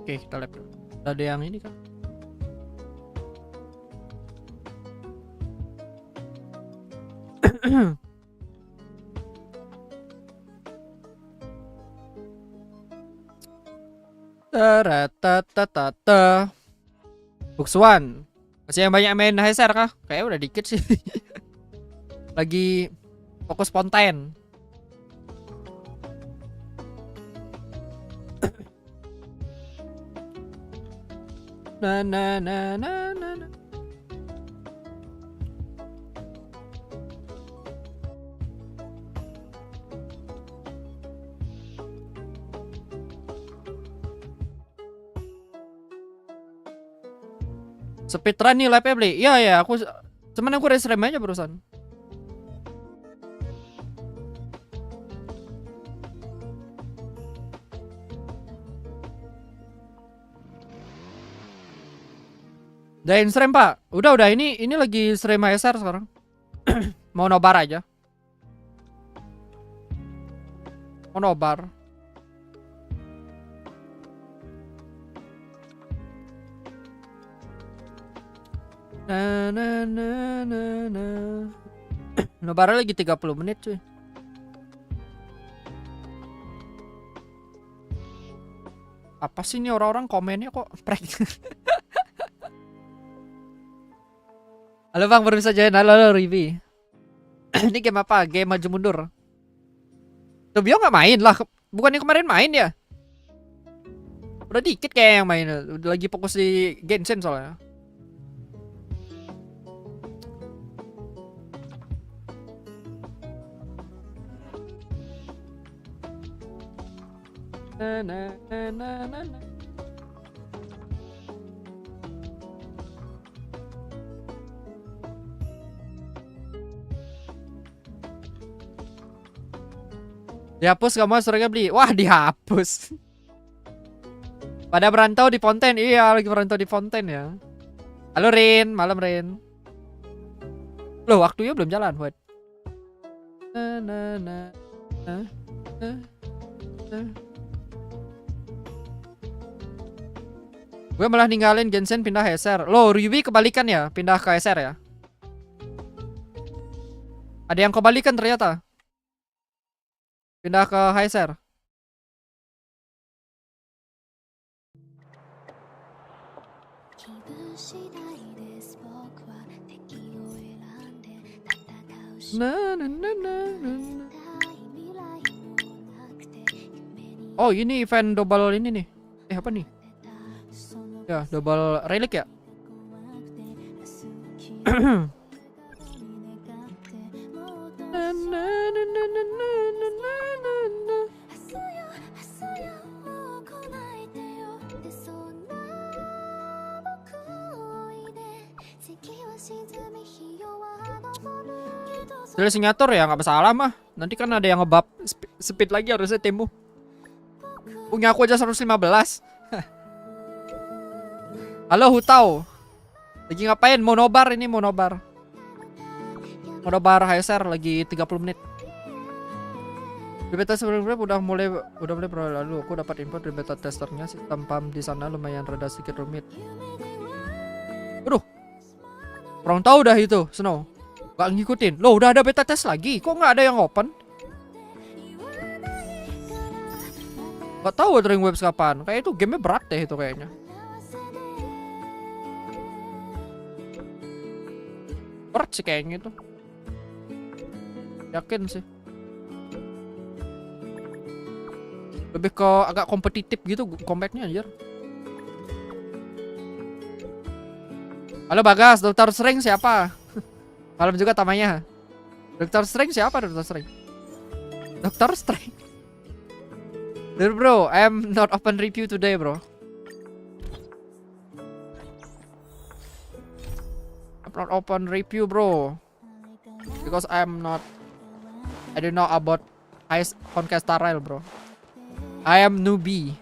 Oke, kita lihat. Ada yang ini kan. Taratatata. Buksuan. Masih yang banyak main HSR kah? Kayaknya udah dikit sih. Lagi fokus spontan. Na na na na na na. Speedrun nih live beli. Iya ya, cuman aku restream aja barusan. Udah stream Pak. Udah ini lagi stream HSR sekarang. Mau nobar aja. Mau nobar. Na na na na na. Nobar lagi 30 menit cuy. Apa sih ini orang-orang komennya kok prank? Halo Bang, baru bisa join. Halo Rivi. Ini game apa? Game maju mundur. Tobio nggak main lah. Bukannya kemarin main ya? Udah dikit kayak yang main. Udah lagi fokus di Genshin soalnya. Na na na na na na. Dihapus kamu surga beli. Wah, dihapus. Pada merantau di Fonten. Iya, lagi merantau di Fonten ya. Halo Rin, malam Rin. Loh, waktunya belum jalan, buat. Na na na. Na na na. Gue malah ninggalin Genshin pindah HSR. Loh, Ryubi kebalikan ya, pindah ke HSR ya. Ada yang kebalikan ternyata. Pindah ke HSR. Na, na, na, na, na. Oh, ini event double ini nih. Apa nih? Ya, double relic ya. Dari singatur ya nggak masalah mah. Nanti kan ada yang ngebab speed lagi harusnya temu. Punya aku aja 115. Halo Hutau. Lagi ngapain? Mau nobar ini, mau nobar. Mau nobar HSR lagi 30 menit. Di beta sebelumnya udah mulai lalu aku dapat info dari beta testernya sistem pump di sana lumayan rada sedikit rumit. Aduh. Kurang tahu dah itu, Snow. Gak ngikutin. Loh, udah ada beta test lagi. Kok nggak ada yang open? Gak tahu dari webs kapan. Kayak itu gamenya berat deh itu kayaknya. Berat sih kayaknya itu. Yakin sih. Lebih ke agak kompetitif gitu combatnya anjir. Halo Bagas, Dokter Sering siapa? Malam juga tamanya. Dokter Strange siapa Dokter Strange? Dokter Strange. Dude bro, I'm not open review today bro. I'm not open review bro. Because I don't know about Honkai Star Rail bro. I am newbie.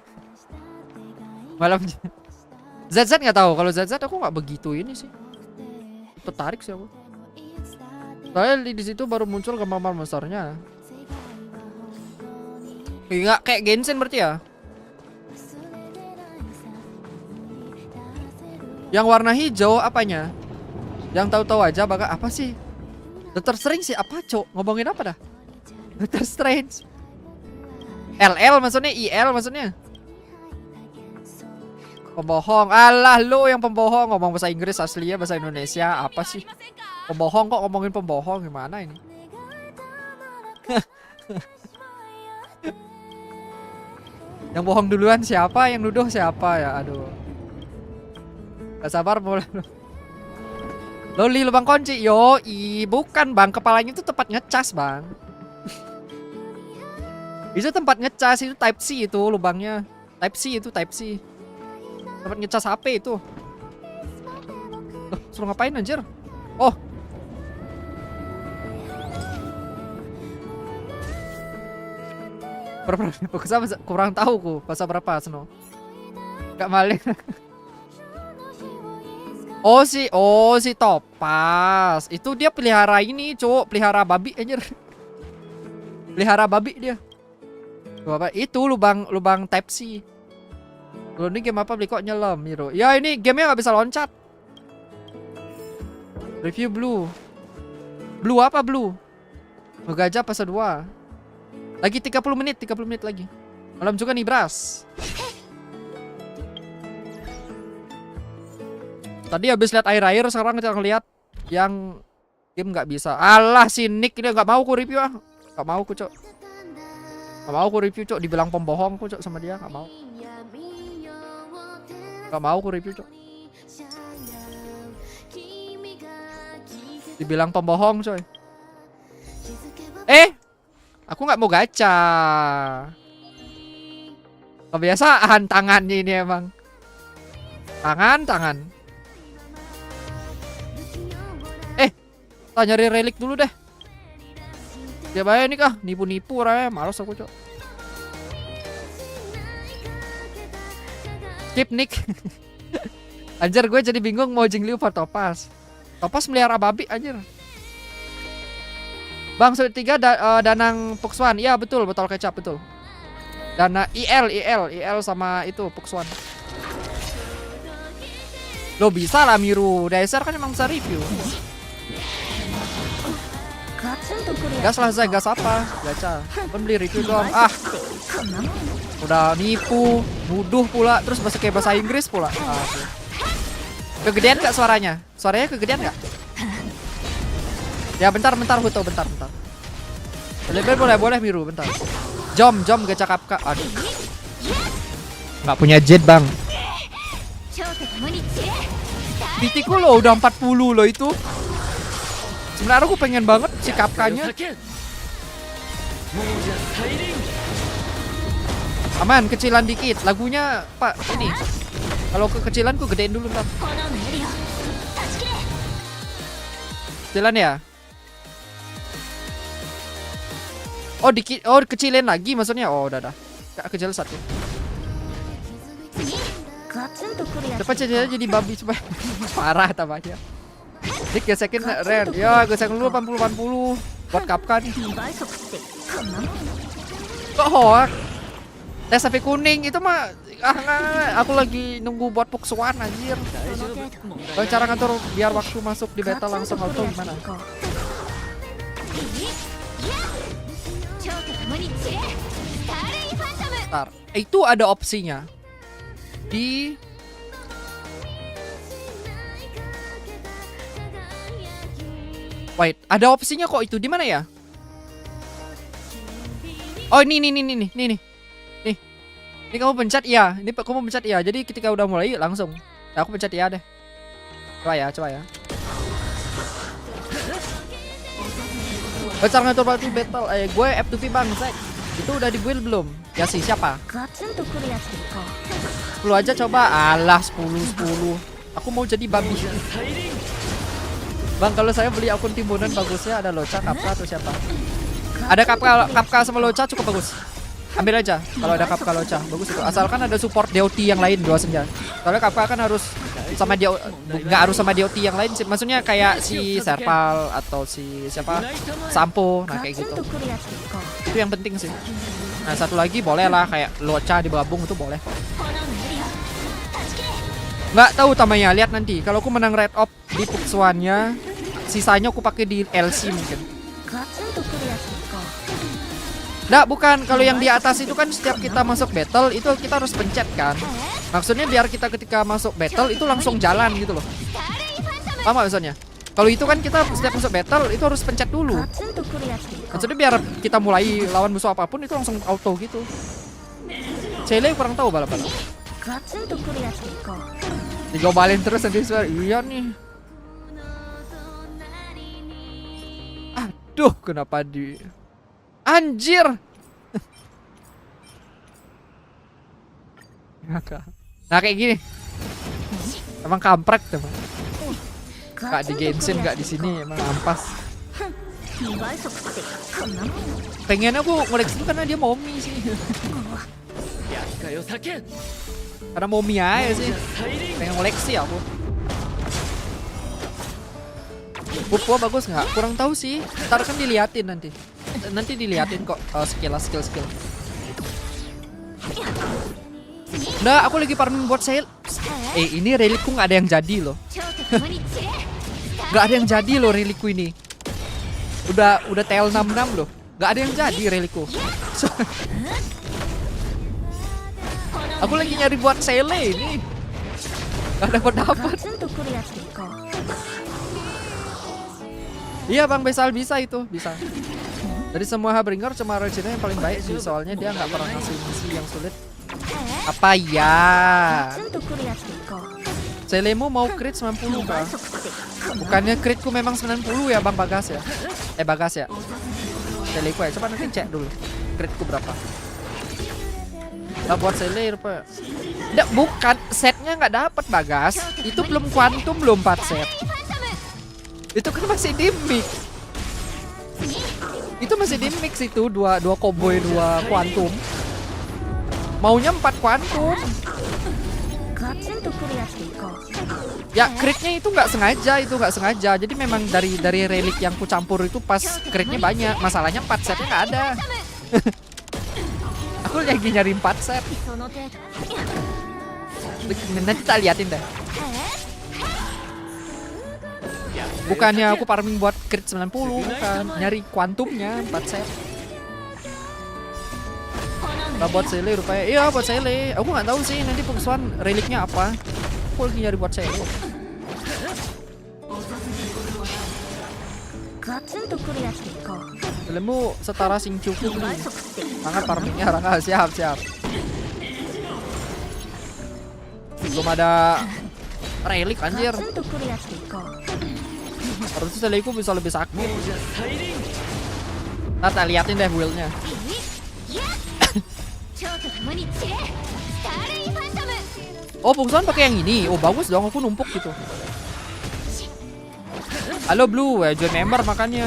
Malam ZZ nggak tahu. Kalau ZZ aku nggak begitu ini sih. Tertarik sih aku. Soalnya di situ baru muncul gambar monsternya. Enggak kayak Genshin berarti ya? Yang warna hijau apanya? Yang tahu-tahu aja bakal apa sih? Doctor Strange sih apa, Cok? Ngomongin apa dah? Doctor Strange. LL maksudnya, IL maksudnya. Pembohong. Alah lu yang pembohong, ngomong bahasa Inggris aslinya bahasa Indonesia. Apa sih? Pembohong kok ngomongin pembohong, gimana ini? Yang bohong duluan siapa? Yang nuduh siapa ya? Aduh. Gak sabar mulai. Loli lubang kunci. Yo, bukan bang, kepalanya itu tempat ngecas bang. Itu tempat ngecas, itu type C itu lubangnya. Type C itu type C. Tempat ngecas HP itu. Loh, suruh ngapain anjir? Oh. Berapa kurang tahu ku pasal berapa Seno. Gak maling. Oh si Topas. Itu dia pelihara ini, Cuk, pelihara babi anjir. Pelihara babi dia. Apa? Itu lubang type C. Lo ini game apa beli kok nyelam Miro? Ya ini gamenya nggak bisa loncat. Review Blue. Blue apa Blue? Gajah pasal 2. Lagi 30 menit lagi. Malam juga nih Bras. Tadi habis lihat air-air, sekarang kita ngeliat yang game nggak bisa. Alah si Nick ini nggak mau ku review ah. Nggak mau ku, Cok. Nggak mau ku review, Cok. Dibilang pembohong ku, Cok, sama dia nggak mau. Gak mau aku review, Cok. Dibilang pembohong, coy. Aku nggak mau gacha. Kebiasaan tangannya ini emang. Tangan. Tak nyari relik dulu deh. Dia bayar nih kah? Nipu-nipu orangnya. Males aku, Cok. Skip Nick. Anjir gue jadi bingung mau Jingliu apa Topas. Topas melihara babi anjir. Bang sudah 3 Danang Puxwan. Iya betul kecap betul. Dana IL sama itu Puxwan. Lo bisa lah Miru. Dasar kan emang bisa review. Gas lah Zay, gas apa? Gacha. Kan beli review dong. Ah. Udah nipu, nuduh pula, terus kayak bahasa Inggris pula. Kegedean gak suaranya? Suaranya kegedean gak? Ya bentar Huto, bentar. Boleh Miru, bentar. Jom gacha kapka. Aduh. Nggak punya jet bang. Bitiku lo udah 40 lo itu. Sebenarnya aku pengen banget si kapkanya. Aman, kecilan dikit. Lagunya Pak ini. Kalau kekecilan ku gedein dulu ntar. Kecilan ya? Oh dikit, kecilin lagi maksudnya. Oh udah. Kecil satu. Cepat saja jadi babi coba. Parah tambahnya. Dik gesekin red. Ya gesekin dulu 80 buat kapkan. Kok hoak? Tes HP kuning itu mah aku lagi nunggu buat Puxwan anjir. Cara ngatur biar waktu masuk di beta langsung auto gimana? Bentar. Itu ada opsinya di wait, ada opsinya kok itu di mana ya? Oh ini nih. Ini kamu pencet iya. Ini kamu pencet iya. Jadi ketika udah mulai langsung. Nah, aku pencet iya deh. Coba ya. Pacar ngatur batu battle. Gue F2P bang. Itu udah di build belum? Ya sih siapa? 10 aja coba. Alah 10. Aku mau jadi babi. Bang kalau saya beli akun timbunan bagusnya ada Loca, Kapka atau siapa? Ada Kapka sama Loca cukup bagus. Ambil aja kalau ada Kapka Loca bagus itu. Asalkan ada support DOT yang lain dua senja. Soalnya Kapka kan harus sama dia, nggak harus sama DOT yang lain sih. Maksudnya kayak si Serpal atau si siapa Sampo, nah kayak gitu. Itu yang penting sih. Nah satu lagi boleh lah kayak Loca digabung itu boleh. Nggak tahu tamanya, lihat nanti. Kalau aku menang red op di Puxuannya, sisanya aku pakai di LC mungkin. Nggak, bukan. Kalau yang di atas itu kan setiap kita masuk battle itu kita harus pencet kan. Maksudnya biar kita ketika masuk battle itu langsung jalan gitu loh. Paham nggak maksudnya? Kalau itu kan kita setiap masuk battle itu harus pencet dulu. Maksudnya biar kita mulai lawan musuh apapun itu langsung auto gitu. Cele kurang tahu balap-balap. Digobalin terus nanti suara. Iya nih. Aduh, kenapa di... Anjir. Nah kayak gini. Emang kampret teman. Gak di Genshin, gak di sini, emang ampas. Pengennya aku ngoleksi itu karena dia mommy sih. Karena mommy aja sih. Pengen ngoleksi aku. Pupua bagus nggak? Kurang tahu sih. Ntar kan diliatin nanti. Nanti diliatin kok skill. Nah, aku lagi farming buat sale. Ini relikku nggak ada yang jadi loh. Nggak ada yang jadi loh relikku ini. Udah TL66 loh. Nggak ada yang jadi relikku. Aku lagi nyari buat sale ini. Nggak dapat. Iya bang, bisa itu bisa. Dari semua Habringer cuma Regina yang paling baik sih, soalnya dia nggak pernah ngasih misi yang sulit. Apa ya? Selemu mau crit 90 kah? Bukannya critku memang 90 ya bang Bagas ya? Bagas ya? Seleku ya, coba nanti cek dulu critku berapa. Lah buat Sele apa? Nggak, bukan, setnya nggak dapat Bagas. Itu belum quantum, belum 4 set. Itu kan masih di mix. Itu masih di mix itu, dua cowboy, 2 quantum. Maunya 4 quantum. Ya critnya itu nggak sengaja, jadi memang dari relik yang ku campur itu pas critnya banyak. Masalahnya 4 setnya nggak ada. Aku lagi nyari 4 set. Nanti tak liatin deh. Bukannya aku farming buat crit 90, bukan. Nyari kuantumnya 4 set. Nah, buat Sele rupanya. Iya, buat Sele. Aku nggak tahu sih nanti Puxuan reliknya apa. Aku lagi nyari buat Sele. Selemu setara sing cukup nih. Sangat farmingnya Rangga, siap. Belum ada relik anjir. Harusnya Seleku bisa lebih sakit. Nah, tak liatin deh build-nya. Oh, Puxuan pakai yang ini. Oh, bagus dong, aku numpuk gitu. Halo Blue, join member makanya.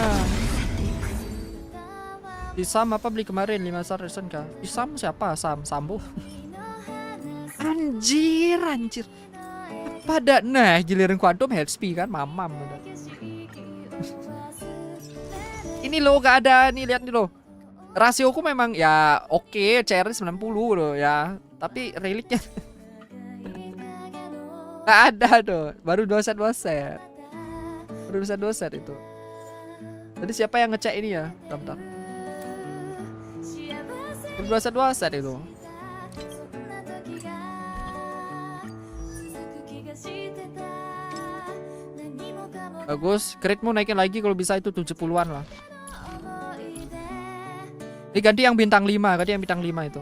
Isam apa beli kemarin 5 star recent kah? Isam siapa? Sambo. Anjir. Pada nah giliran quantum HP kan mamam udah. Ini lo gak ada nih, lihat nih lo. Rasioku memang ya oke, CR 90 loh ya. Tapi reliknya gak ada tuh. Baru 2 set. Baru 2 set itu. Tadi siapa yang ngecek ini ya? Bentar. Baru 2 set itu. Bagus, critmu naikin lagi kalau bisa itu 70-an lah. Ini ganti yang bintang 5, ganti yang bintang 5 itu.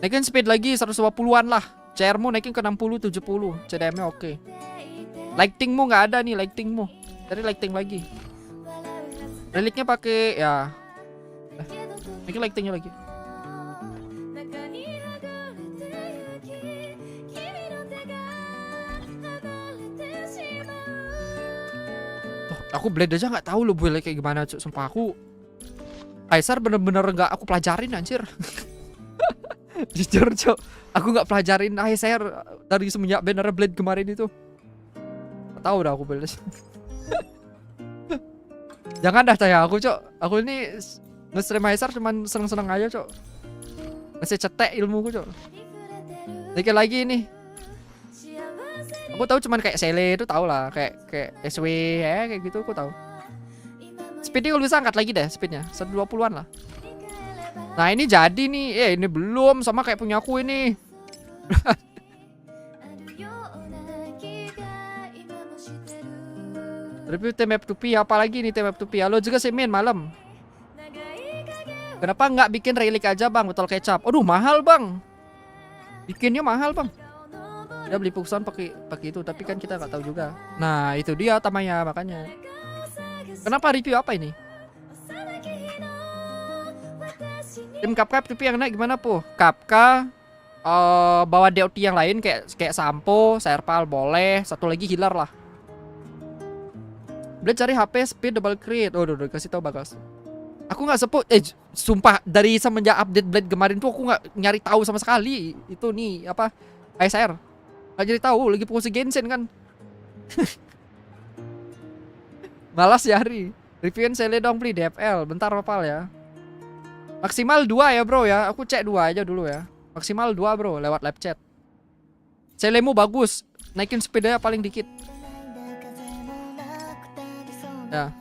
Naikin speed lagi 120-an lah. CR-mu naikin ke 60 70. CDM-nya oke. Lighting-mu nggak ada nih, lighting-mu. Cari lighting lagi. Reliknya pakai ya. Naikin lighting-nya lagi. Aku blade aja nggak tahu lo boleh kayak gimana, cuk. Sumpah aku Kaisar bener-bener nggak aku pelajarin anjir. Jujur cuk, aku nggak pelajarin Kaisar dari semenjak banner blade kemarin itu. Gak tahu dah aku blade. Jangan dah tanya aku cuk. Aku ini nge-stream Kaisar cuman seneng-seneng aja cuk. Masih cetek ilmuku cuk. Dikit lagi nih. Aku tahu cuman kayak Sele itu tau lah, kayak SW ya kayak gitu aku tahu. Speednya kalau bisa angkat lagi deh speednya 120-an lah. Nah ini jadi nih, ini belum sama kayak punya aku ini. Review temap tupi apa lagi nih temap tupi? Halo juga sih main malam. Kenapa nggak bikin relic aja bang, botol kecap? Aduh mahal bang. Bikinnya mahal bang. Dia beli pulsan pakai itu, tapi kan kita nggak tahu juga. Nah itu dia tamanya makanya. Kenapa review apa ini? Tim Kapka tupi yang naik gimana po? Kapka bawa DOT yang lain kayak Sampo, Serpal boleh, satu lagi healer lah. Blade cari HP speed double crit. Oh, udah kasih tahu bagus. Aku nggak sebut. Sumpah dari semenjak update Blade kemarin tuh aku nggak nyari tahu sama sekali. Itu nih apa? ASR. Nggak jadi tahu. Lagi fokus Genshin kan. Malas nyari. Reviewin Sele dong beli DFL. Bentar Opal ya. Maksimal 2 ya bro ya. Aku cek 2 aja dulu ya. Maksimal 2 bro lewat live chat. Selemu bagus. Naikin speednya paling dikit. Ya.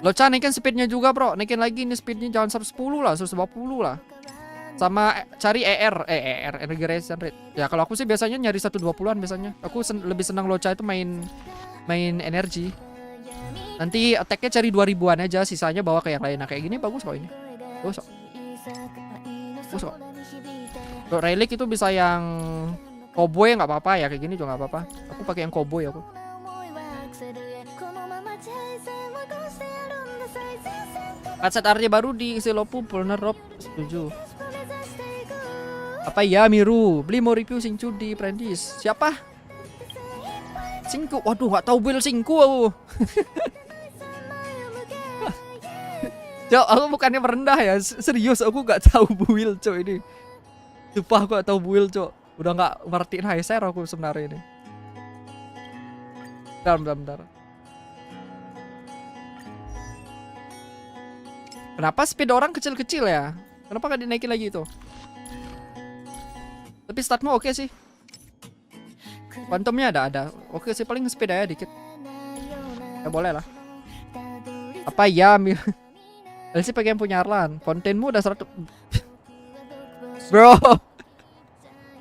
Loca naikin speednya juga bro. Naikin lagi nih speednya jangan 110 lah, 120 lah. Sama cari energy rate. Ya kalau aku sih biasanya nyari 120-an biasanya. Aku lebih senang Loca itu main energi. Nanti attack-nya cari 2000-an aja, sisanya bawa ke yang lain. Nah kayak gini bagus kok ini. Bagus kok. Kalau relic itu bisa yang cowboy nggak apa-apa ya, kayak gini juga nggak apa-apa. Aku pakai yang cowboy aku. Patset arti baru di Silopu Pulner Rob setuju. Apa ya Miru? Beli mau review Singcu di Prentice. Siapa? Singku. Waduh nggak tahu build Singku aku. Cok, aku bukannya merendah ya. Serius aku nggak tahu build cok ini. Sumpah aku nggak tahu build cok. Udah nggak ngertiin HSR aku sebenarnya ini. Bentar. Kenapa speed orang kecil-kecil ya? Kenapa nggak dinaikin lagi itu? Tapi statmu oke sih. Quantumnya ada. Oke sih, paling speed aja dikit. Ya boleh lah. Apa ya Mil? Elsie pengen punya Arlan. Fontainemu udah 100.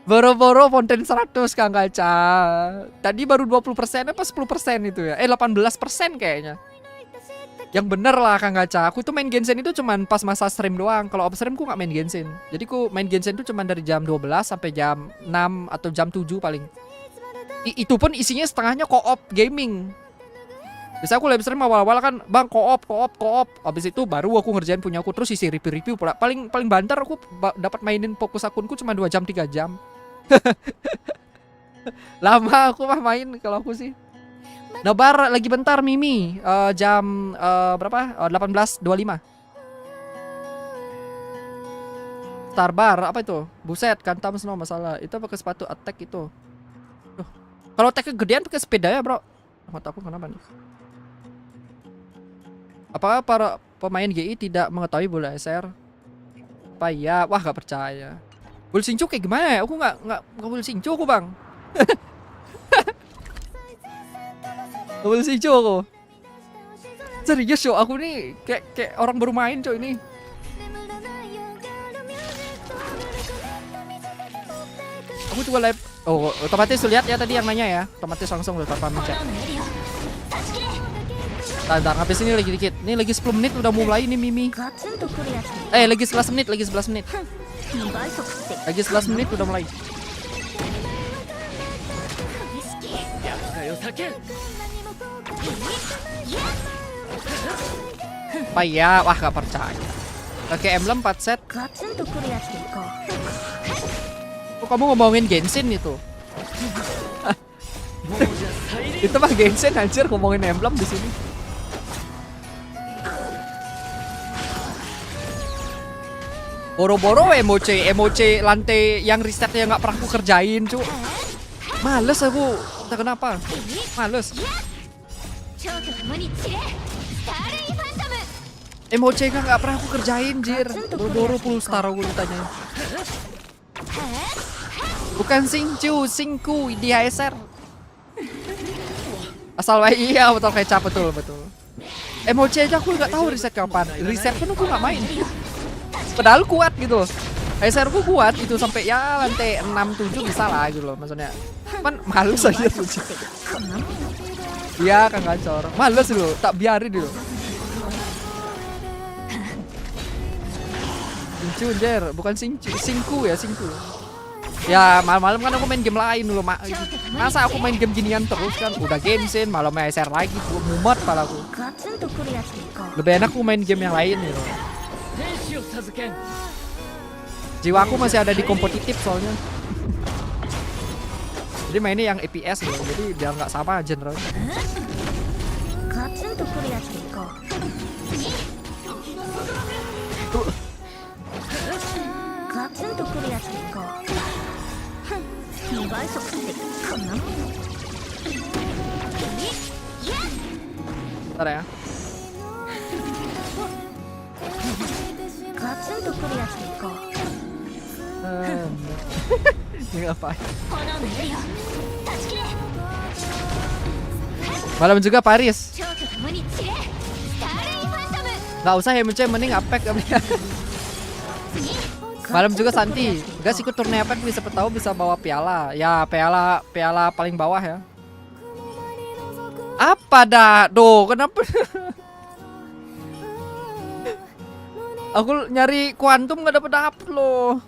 Boro-boro fonten 100 Kang Gacha. Tadi baru 20% apa 10% itu ya? 18% kayaknya. Yang bener lah Kang Gacha. Aku tuh main Genshin itu cuman pas masa stream doang. Kalau off stream ku gak main Genshin. Jadi ku main Genshin itu cuman dari jam 12 sampai jam 6 atau jam 7 paling. Itu pun isinya setengahnya co-op gaming. Bisa aku live stream awal-awal kan bang co-op. Habis itu baru aku ngerjain punya aku, terus isi review pula. Paling banter aku dapat mainin fokus akunku cuma 2 jam 3 jam. Lama aku mah main kalau aku sih. Nobar lagi bentar Mimi. Jam berapa? 18.25. Starbar apa itu? Buset, kantam semua masalah. Itu pakai sepatu attack itu. Kalau attack gedean pakai sepeda ya, Bro. Mataku kenapa nih? Apakah para pemain GI tidak mengetahui bola SR? Apa ya? Wah, gak percaya. Bul Sincu kayak gimana ya? Aku nggak Bul Sincu aku bang. Bul Sincu aku. Serius yo, aku nih kayak orang baru main coy ini. Aku coba live. Oh, otomatis lihat ya tadi yang nanya ya. Otomatis langsung udah tanpa chat. Bentar, habis ini lagi dikit. Ini lagi 10 menit udah mulai nih Mimi. Lagi 11 menit. Lagi 11 menit udah mulai. Apa ya? Wah, gak percaya. Oke, emblem 4 set. Kok kamu ngomongin Genshin itu? Itu mah Genshin anjir, ngomongin emblem di sini. Boro-boro emoce lantai yang resetnya nggak pernah aku kerjain cu. Males aku, entah kenapa. Males. Emoji kan nggak pernah aku kerjain, jir. Boro-boro full star aku ditanya. Bukan singku di HSR. Asal iya betul kecap betul. Emoji aja aku nggak tahu reset kapan. Reset pun aku nggak main. Padahal kuat gitu loh. HSR ku kuat itu sampai ya lantai 6-7 bisa lah gitu loh maksudnya. Cuman males aja tuh. Iya kan gacor. Males loh, tak biarin dulu. Sincu bukan singku. Ya malam-malam kan aku main game lain dulu. Masa aku main game ginian terus kan? Udah Genshin, malam HSR lagi, mumet palaku. Lebih enak aku main game yang lain gitu. Jiwaku masih ada di kompetitif soalnya. Jadi mainnya yang EPS loh, jadi biar nggak sama genre. Bentar ya. Ini ngapain? Malam juga Paris. Nggak usah ya mending apek. Malam juga Santi. Gas ikut turnamen apek bisa tahu bisa bawa piala. Ya piala paling bawah ya. Apa dah? Duh, kenapa? Aku nyari kuantum nggak dapet loh.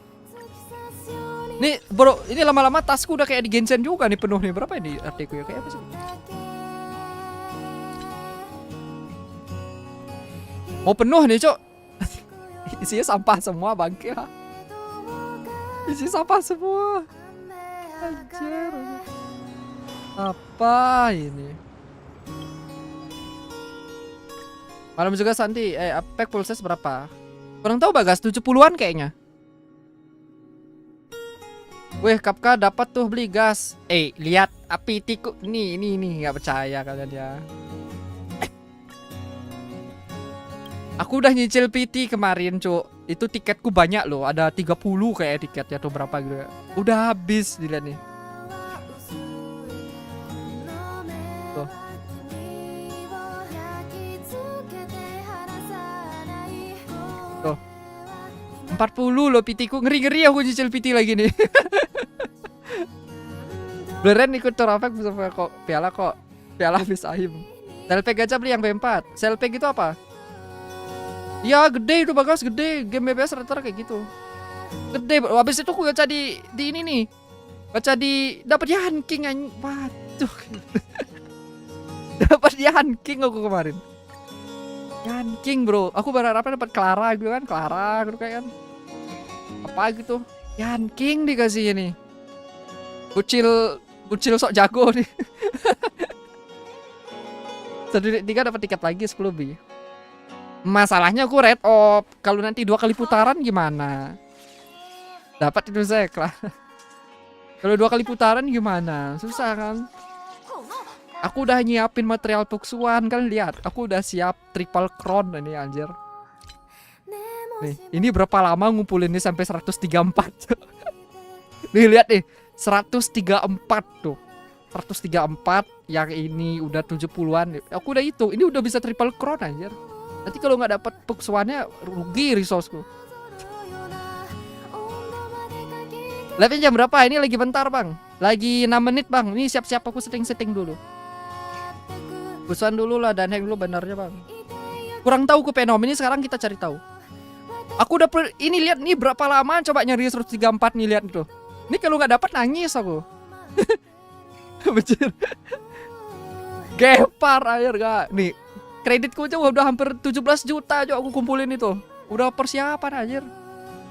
Nih bro, ini lama-lama tasku udah kayak di Genshin juga nih penuh nih. Berapa ini artiku ya? Kayak apa sih? Mau penuh nih cok. Isinya sampah semua bangke. Isi sampah semua. Anjir. Apa ini? Malam juga Santi. Apek pulses berapa? Kurang tahu Bagas, 70-an kayaknya. Weh, Kapka dapat tuh beli gas. Lihat api tiku. Nih, nggak percaya kalian ya. Aku udah nyicil PT kemarin, Cuk. Itu tiketku banyak loh, ada 30 kayak tiketnya tuh berapa gitu ya. Udah habis dilihat nih. Tuh. 40 loh PT ku. Ngeri-ngeri aku nyicil PT lagi nih. Beneran ikut tour efek kok piala habis aim. Selpeg aja beli yang B4. Selpeg itu apa? Ya gede itu Bagas, gede. Game BBS rata-rata kayak gitu. Gede. Habis itu aku gacha di ini nih. Gacha di dapat ranking anjing. Waduh. Dapat ranking aku kemarin. Ranking bro. Aku berharapnya dapat Clara gitu kan. Clara gitu kayak kan. Apa gitu. Ranking dikasih ini. Bucil sok jago nih. Tiga dapat tiket lagi 10 lebih. Masalahnya aku red op. Kalau nanti 2 kali putaran gimana? Dapat itu saya lah. Kalau 2 kali putaran gimana? Susah kan? Aku udah nyiapin material tuksuan kan lihat. Aku udah siap triple crown ini anjir. Nih, ini berapa lama ngumpulin ini sampai 134. Nih lihat nih, 134 tuh. 134 yang ini udah 70-an. Aku udah hitung, ini udah bisa triple crown anjir. Nanti kalau nggak dapat tuksuannya rugi resourceku. Live-nya jam berapa? Ini lagi bentar, Bang. Lagi 6 menit, Bang. Ini siap-siap aku setting dulu. Busuan dulu lah dan hang dulu benernya, Bang. Kurang tahu ku fenom ini sekarang kita cari tahu. Aku udah ini lihat nih berapa lama coba nyari 134 nih lihat tuh. Ini kalau nggak dapat nangis aku. Bener. Gepar air gak. Nih kreditku aja udah hampir 17 juta aja aku kumpulin itu. Udah persiapan anjir.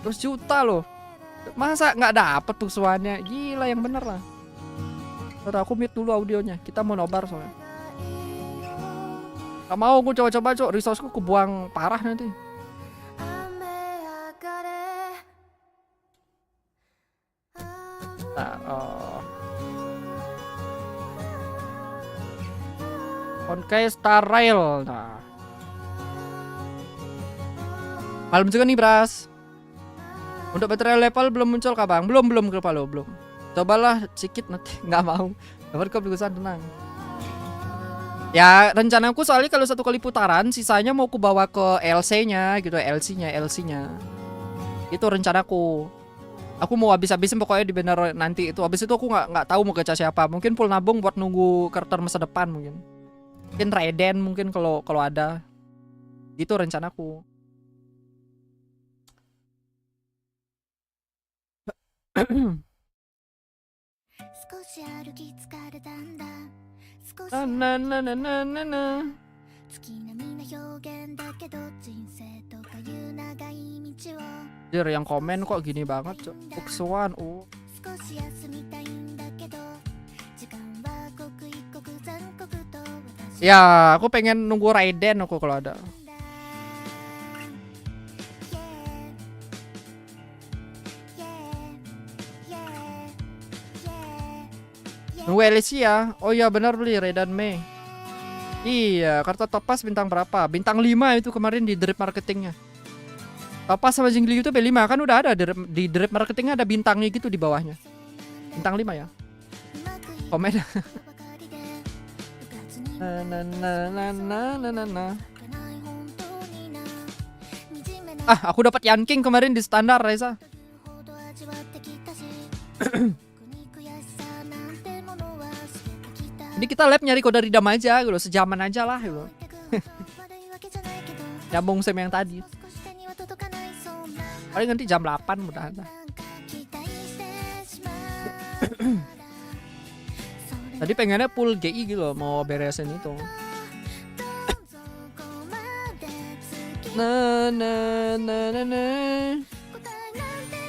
100 juta loh. Masa nggak dapet tuksuannya? Gila yang bener lah. Udah aku mute dulu audionya. Kita mau nobar soalnya. Gak mau aku coba-coba cok. Resourceku kebuang parah nanti. Honkai Star Rail. Nah. Malam juga nih, Bras. Untuk baterai level belum muncul kah, Bang? Belum ke lo, belum. Cobalah sedikit nanti, nggak mau. Dapat keputusan tenang. Ya, rencanaku soalnya kalau 1 kali putaran, sisanya mau ku bawa ke LC-nya gitu, LC-nya. Itu rencanaku. Aku mau habis-habisin pokoknya di banner nanti itu. Habis itu aku nggak tahu mau gacha siapa. Mungkin full nabung buat nunggu karakter masa depan mungkin. Mungkin Raiden mungkin kalau ada. Itu rencanaku. Dir, yang komen kok gini banget, Uksuan. Ya, aku pengen nunggu Raiden aku kalau ada. Nunggu Alicia. Oh iya benar, beli Raiden Mei. Iya, kartu topas bintang berapa? Bintang 5 itu kemarin di drip marketingnya. Topas sama Jingli itu B5 kan udah ada di drip marketingnya, ada bintangnya gitu di bawahnya. Bintang 5 ya. Komen. Aku dapat Yanking kemarin di standar, Reza. Ini kita lab nyari kode ridam aja gitu, sejaman aja lah gitu. Nyambung sama yang tadi. Paling nanti jam 8 mudah-mudahan. Tadi pengennya full GI gitu loh, mau beresin itu.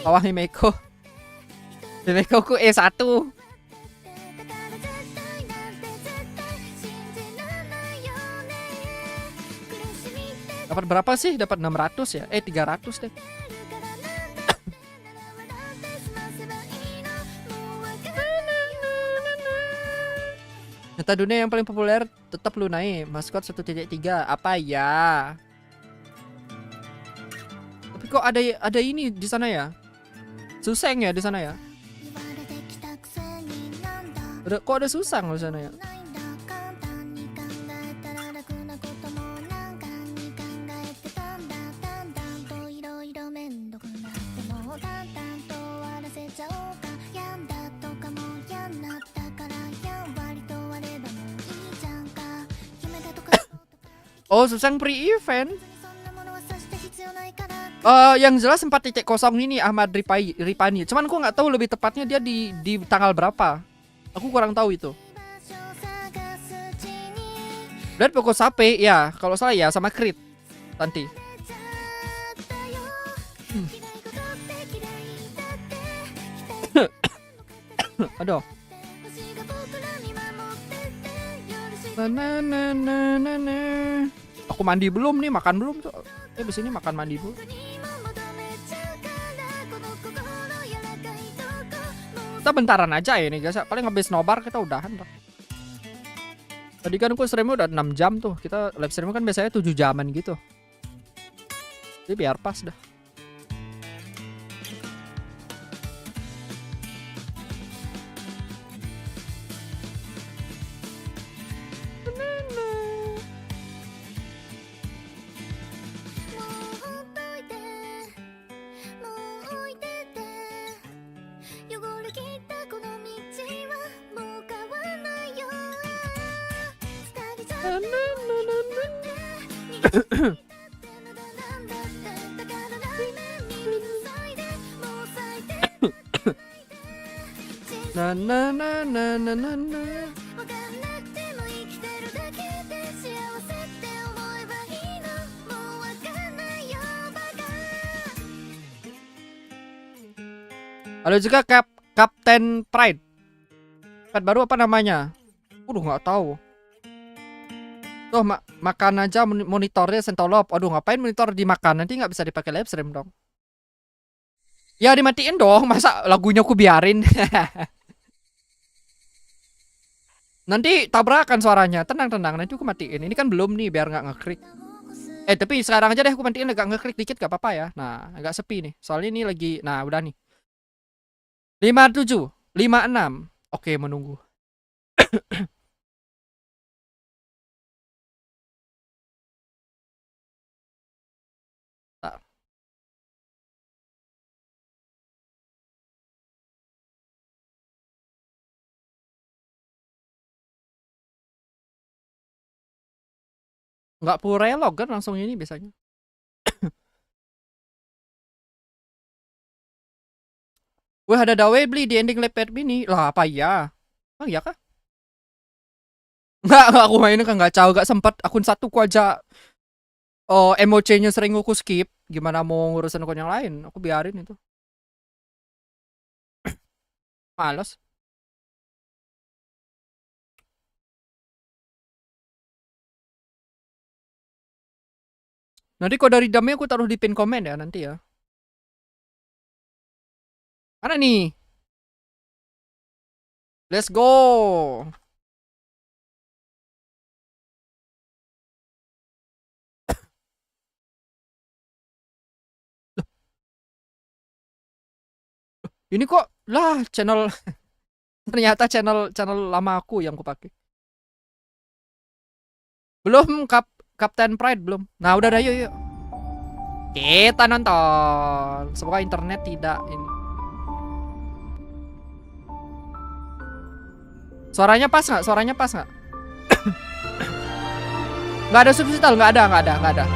Bawah Himeko. Himeko ku E1. Dapat berapa sih? Dapat 600 ya? 300 deh. Nyata dunia yang paling populer tetap Lunai, maskot 1.3. Apa ya? Tapi kok ada ini di sana ya? Suseng ya di sana ya? Kok ada susang di sana ya? Oh, susang pre-event. Yang jelas 4.0 ini Ahmad Ripani. Cuman aku nggak tahu lebih tepatnya dia di tanggal berapa. Aku kurang tahu itu. Dan pokok sape ya, kalau salah ya sama crit nanti. Aduh. Aku mandi belum nih, makan belum tuh. Di sini makan mandi dulu. Kita bentaran aja ya nih guys. Paling habis nobar kita udahan tuh. Tadi kan aku streamnya udah 6 jam tuh. Kita live stream kan biasanya 7 jaman gitu. Jadi biar pas dah. Halo juga Kapten Pride. Pet baru apa namanya? Nggak tahu. Tuh makan aja monitornya sentolop. Aduh, ngapain monitor dimakan? Nanti nggak bisa dipakai live stream dong. Ya dimatiin dong. Masa lagunya aku biarin? Nanti tabrakan suaranya. Tenang. Nanti aku matiin. Ini kan belum nih biar nggak ngekrik. Tapi sekarang aja deh aku matiin agak ngeklik dikit gak apa-apa ya. Nah, agak sepi nih. Soalnya ini lagi, nah udah nih. 57, 56. Oke, menunggu. Tak. Nggak perlu relog kan langsung ini biasanya. Wah, ada dawe beli di ending lepet ini. Lah, apa ya? Oh iya kah? Enggak, aku mainin kan nggak tahu, gak sempet. Akun satu ku aja emojinya sering aku skip. Gimana mau ngurusin akun yang lain? Aku biarin itu. Males. Nanti kode redeemnya aku taruh di pin komen ya nanti ya. Mana nih? Let's go. Ini kok lah channel ternyata channel lama aku yang aku pakai. Belum Captain Pride belum. Nah, udah dah yuk yuk. Kita nonton. Semoga internet tidak ini. Suaranya pas nggak? Suaranya pas nggak? Nggak ada subtitle, nggak ada.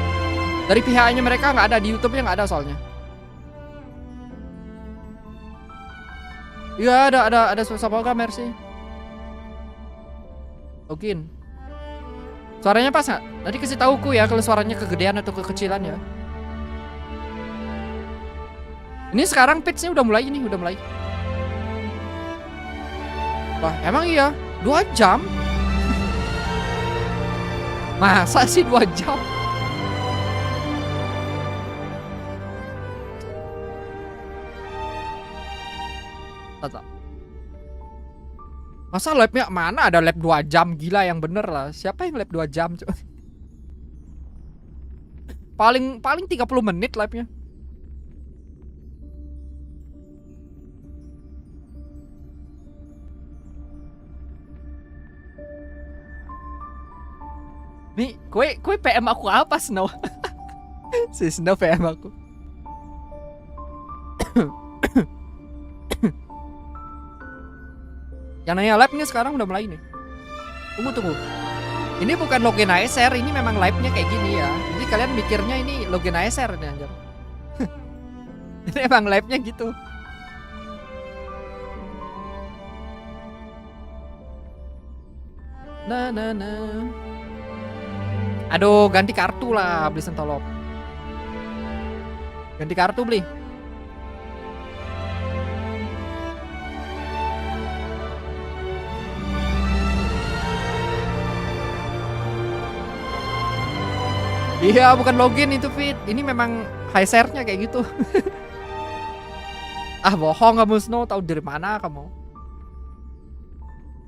Dari pihaknya mereka nggak ada, di YouTube-nya nggak ada soalnya. Iya ada subtitle Mercy. Login. Suaranya pas nggak? Nanti kasih tahuku ya kalau suaranya kegedean atau kekecilan ya. Ini sekarang pitch-nya udah mulai. Wah, emang iya? 2 jam? Masa sih 2 jam? Tata. Masa labnya mana ada lab 2 jam? Gila, yang bener lah. Siapa yang lab 2 jam? paling 30 menit labnya. Nih, kue PM aku apa, Snow? Si Snow PM aku. Yang nanya live nih sekarang udah mulai nih. Tunggu. Ini bukan login ASR, ini memang live-nya kayak gini ya. Jadi kalian mikirnya ini login ASR nih anjir. Ini emang live-nya gitu. Nah. Aduh, ganti kartu lah, beli sentolop. Ganti kartu beli. Iya, bukan login itu Fit. Ini memang high share-nya kayak gitu. Ah, bohong kamu Snow, tahu dari mana kamu?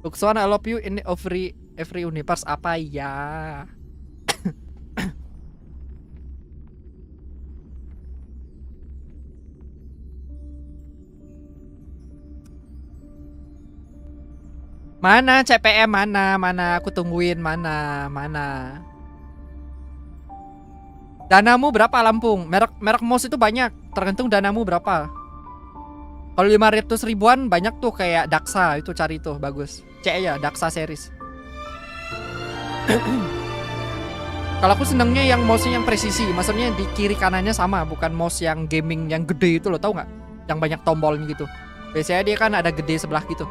Luxon, I love you in every universe. Apa ya? Mana CPM mana aku tungguin mana. Danamu berapa Lampung? Merek mouse itu banyak, tergantung danamu berapa. Kalau 500 ribuan banyak tuh kayak Daksa, itu cari tuh bagus. Cek ya Daksa series. Kalau aku senengnya yang mouse-nya yang presisi, maksudnya di kiri kanannya sama, bukan mouse yang gaming yang gede itu loh, tau nggak? Yang banyak tombolnya gitu. Biasanya dia kan ada gede sebelah gitu.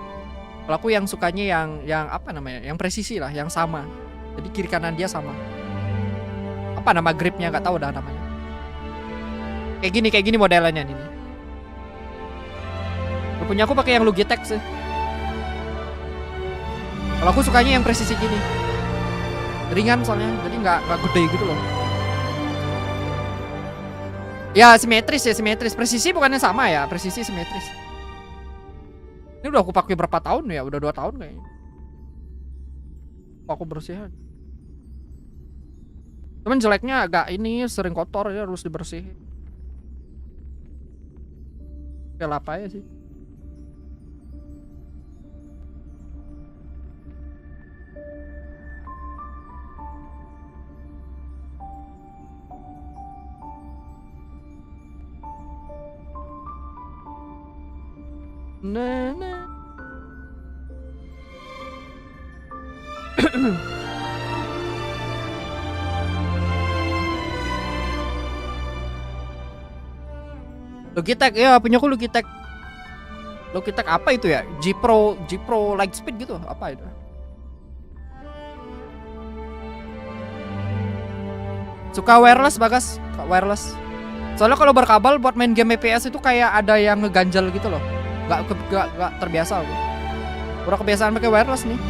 Kalau aku yang sukanya yang apa namanya? Yang presisi lah, yang sama. Jadi kiri kanan dia sama. Apa nama gripnya nggak tahu dah namanya. Kayak gini modelannya ini. Punya aku pakai yang Logitech sih. Kalau aku sukanya yang presisi gini. Ringan soalnya, jadi nggak gede gitu loh. Ya simetris. Presisi bukannya sama ya, presisi simetris. Ini udah aku pakai berapa tahun ya? Udah 2 tahun kayaknya. Aku bersihan. Cuman jeleknya agak ini sering kotor ya, harus dibersihin. Kayak apa ya sih? Nah, nah. Logitech ya, punya aku Logitech. Logitech apa itu ya? G Pro Lightspeed gitu, apa itu? Suka wireless Bagas, suka wireless. Soalnya kalau berkabel buat main game FPS itu kayak ada yang ngeganjel gitu loh. Gak terbiasa aku. Udah kebiasaan pakai wireless nih.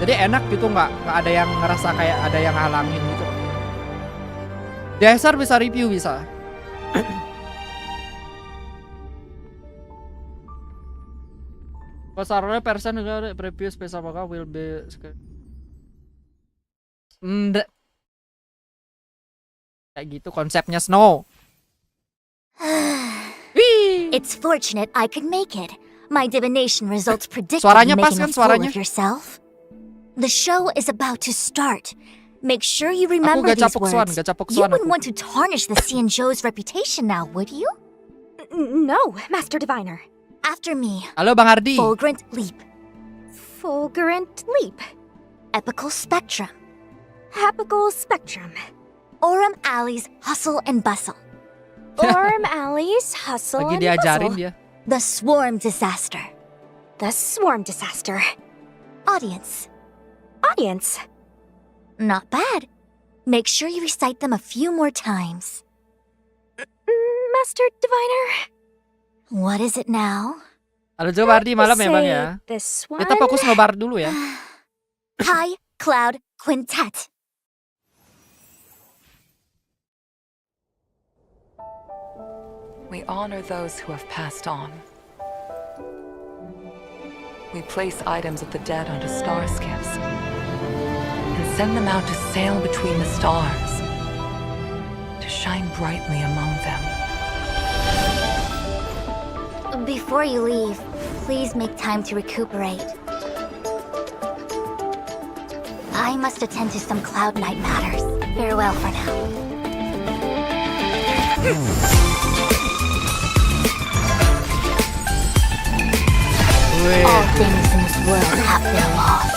Jadi enak gitu, nggak ada yang ngerasa kayak ada yang halangin gitu. Dasar bisa review bisa. Pasarnya persen juga preview space apakah will be kayak gitu konsepnya Snow. It's fortunate I could make it. My divination results predicted Suaranya you pas making kan a fool suaranya? of yourself. The show is about to start. Make sure you remember these words. You wouldn't want to tarnish the Xianzhou's reputation now, would you? No, Master Diviner. After me. Halo Bang Ardi. Fulgurant leap. Fulgurant leap. Epical spectrum. Apical spectrum. Aurum Alley's hustle and bustle. Aurum Alley's hustle Lagi and diajarin bustle. dia. The swarm disaster. The swarm disaster. Audience. Audience. Not bad. Make sure you recite them a few more times. Master Diviner. What is it now? Halo coba Ardi malam ya Bang ya. This one. Kita fokus nobar dulu ya. High Cloud Quintet. We honor those who have passed on. We place items of the dead onto star skiffs and send them out to sail between the stars, to shine brightly among them. Before you leave, please make time to recuperate. I must attend to some Cloud Knight matters. Farewell for now. All things in this world have their loss.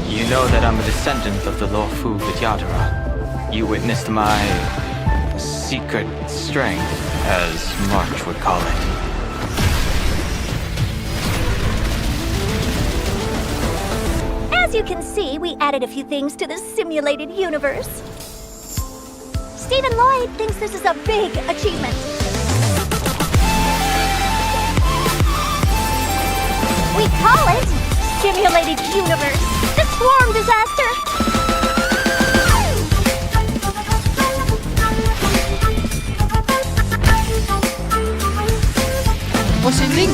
You know that I'm a descendant of the lawful Vidyadhara. You witnessed my secret strength, as March would call it. As you can see, we added a few things to the simulated universe. Stephen Lloyd thinks this is a big achievement. We call it Simulated Universe, the Swarm Disaster. Oh si Link.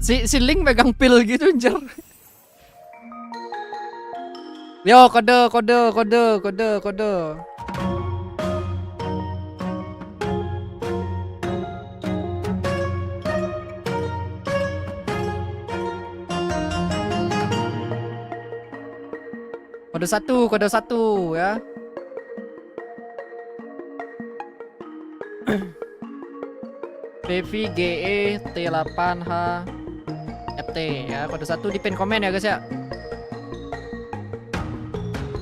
Si Link megang pil gitu anjir. Yo kode. Kode satu ya. PVGE T8H FT ya, kode 1 di pin komen ya guys ya.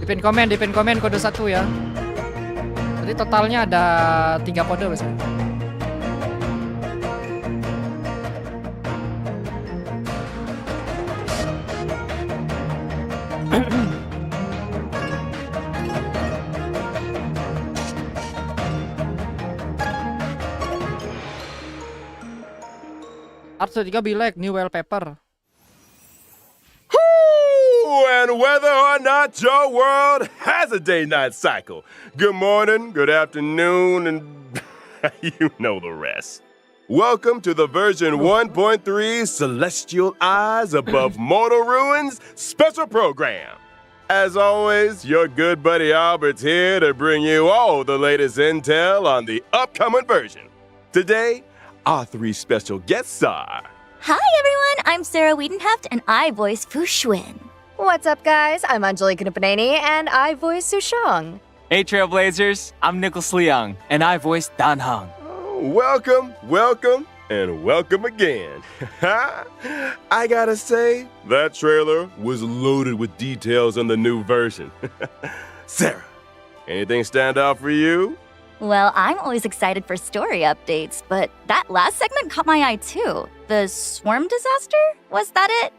Di pin komen kode 1 ya. Jadi totalnya ada 3 kode guys. Art 3 be like new wallpaper. and whether or not your world has a day-night cycle. Good morning, good afternoon, and you know the rest. Welcome to the version 1.3 Celestial Eyes Above Mortal Ruins special program. As always, your good buddy Albert's here to bring you all the latest intel on the upcoming version. Today, our 3 special guests are... Hi everyone, I'm Sarah Wiedenheft and I voice Fu Xuan. What's up, guys? I'm Anjali Kunapaneni, and I voice Sushang. Hey Trailblazers, I'm Nicholas Liang, and I voice Dan Heng. Welcome, and welcome again. I gotta say, that trailer was loaded with details on the new version. Sarah, anything stand out for you? Well, I'm always excited for story updates, but that last segment caught my eye too. The swarm disaster? Was that it?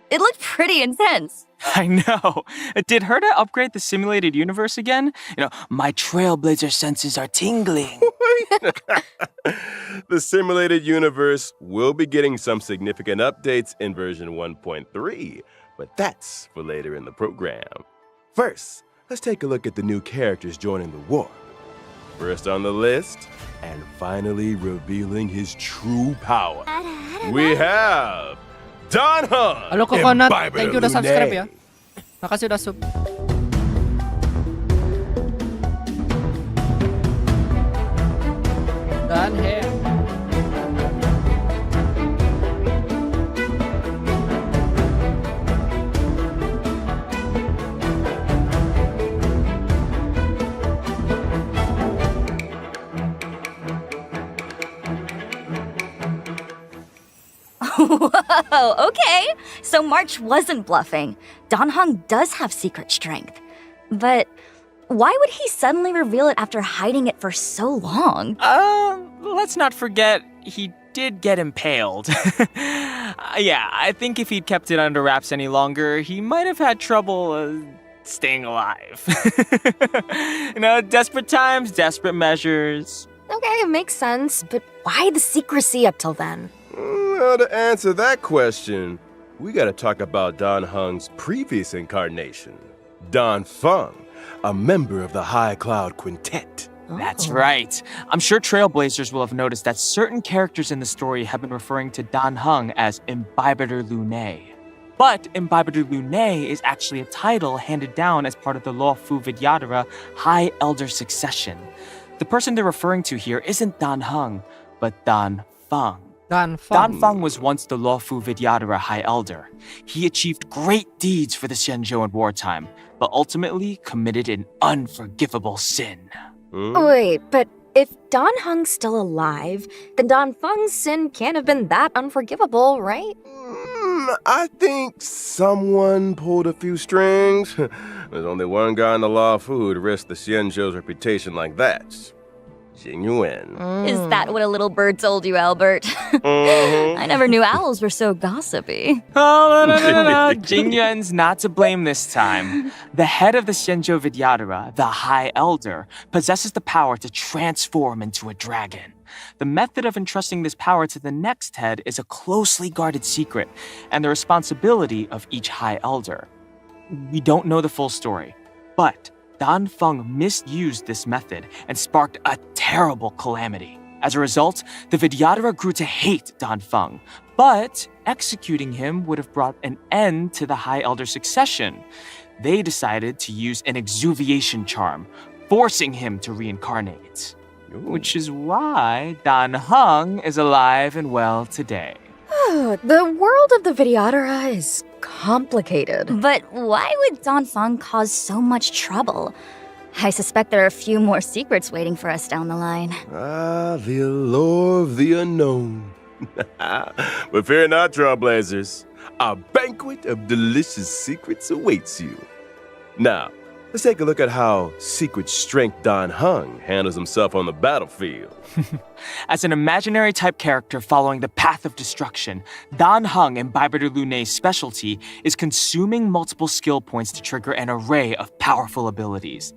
It looked pretty intense. I know. Did Herta upgrade the simulated universe again? My Trailblazer senses are tingling. The simulated universe will be getting some significant updates in version 1.3, but that's for later in the program. First, let's take a look at the new characters joining the war. First on the list, and finally revealing his true power, we have Dan Heng. Halo Coconut, thank you udah subscribe ya. Makasih udah sub. Dan Heng. Whoa, okay. So March wasn't bluffing. Dan Heng does have secret strength. But why would he suddenly reveal it after hiding it for so long? Let's not forget, he did get impaled. Yeah, I think if he'd kept it under wraps any longer, he might have had trouble staying alive. Desperate times, desperate measures. Okay, it makes sense, but why the secrecy up till then? Well, to answer that question, we gotta talk about Dan Heng's previous incarnation, Dan Feng, a member of the High Cloud Quintet. That's right. I'm sure Trailblazers will have noticed that certain characters in the story have been referring to Dan Heng as Imbibitor Lunae. But Imbibitor Lunae is actually a title handed down as part of the Lawfu Vidyadhara High Elder succession. The person they're referring to here isn't Dan Heng, but Dan Feng. Dan Feng was once the Lawfu Vidyadhara High Elder. He achieved great deeds for the Xianzhou in wartime, but ultimately committed an unforgivable sin. Wait, but if Dan Heng's still alive, then Dan Feng's sin can't have been that unforgivable, right? I think someone pulled a few strings. There's only one guy in the Lawfu who'd risk the Xianzhou's reputation like that. Jingyuan. Is that what a little bird told you, Albert? I never knew owls were so gossipy. Oh, no. Jingyuan's not to blame this time. The head of the Xianzhou Vidyadhara, the High Elder, possesses the power to transform into a dragon. The method of entrusting this power to the next head is a closely guarded secret, and the responsibility of each High Elder. We don't know the full story, but Dan Feng misused this method and sparked a terrible calamity. As a result, the Vidyadhara grew to hate Dan Feng, but executing him would have brought an end to the High Elder succession. They decided to use an exuviation charm, forcing him to reincarnate. Which is why Dan Heng is alive and well today. The world of the Vidyadhara is complicated. But why would Dan Feng cause so much trouble? I suspect there are a few more secrets waiting for us down the line. The allure of the unknown. But fear not, Trailblazers. A banquet of delicious secrets awaits you. Now, let's take a look at how secret strength Dan Heng handles himself on the battlefield. As an imaginary type character following the path of destruction, Dan Heng Imbibitor Lunae's specialty is consuming multiple skill points to trigger an array of powerful abilities.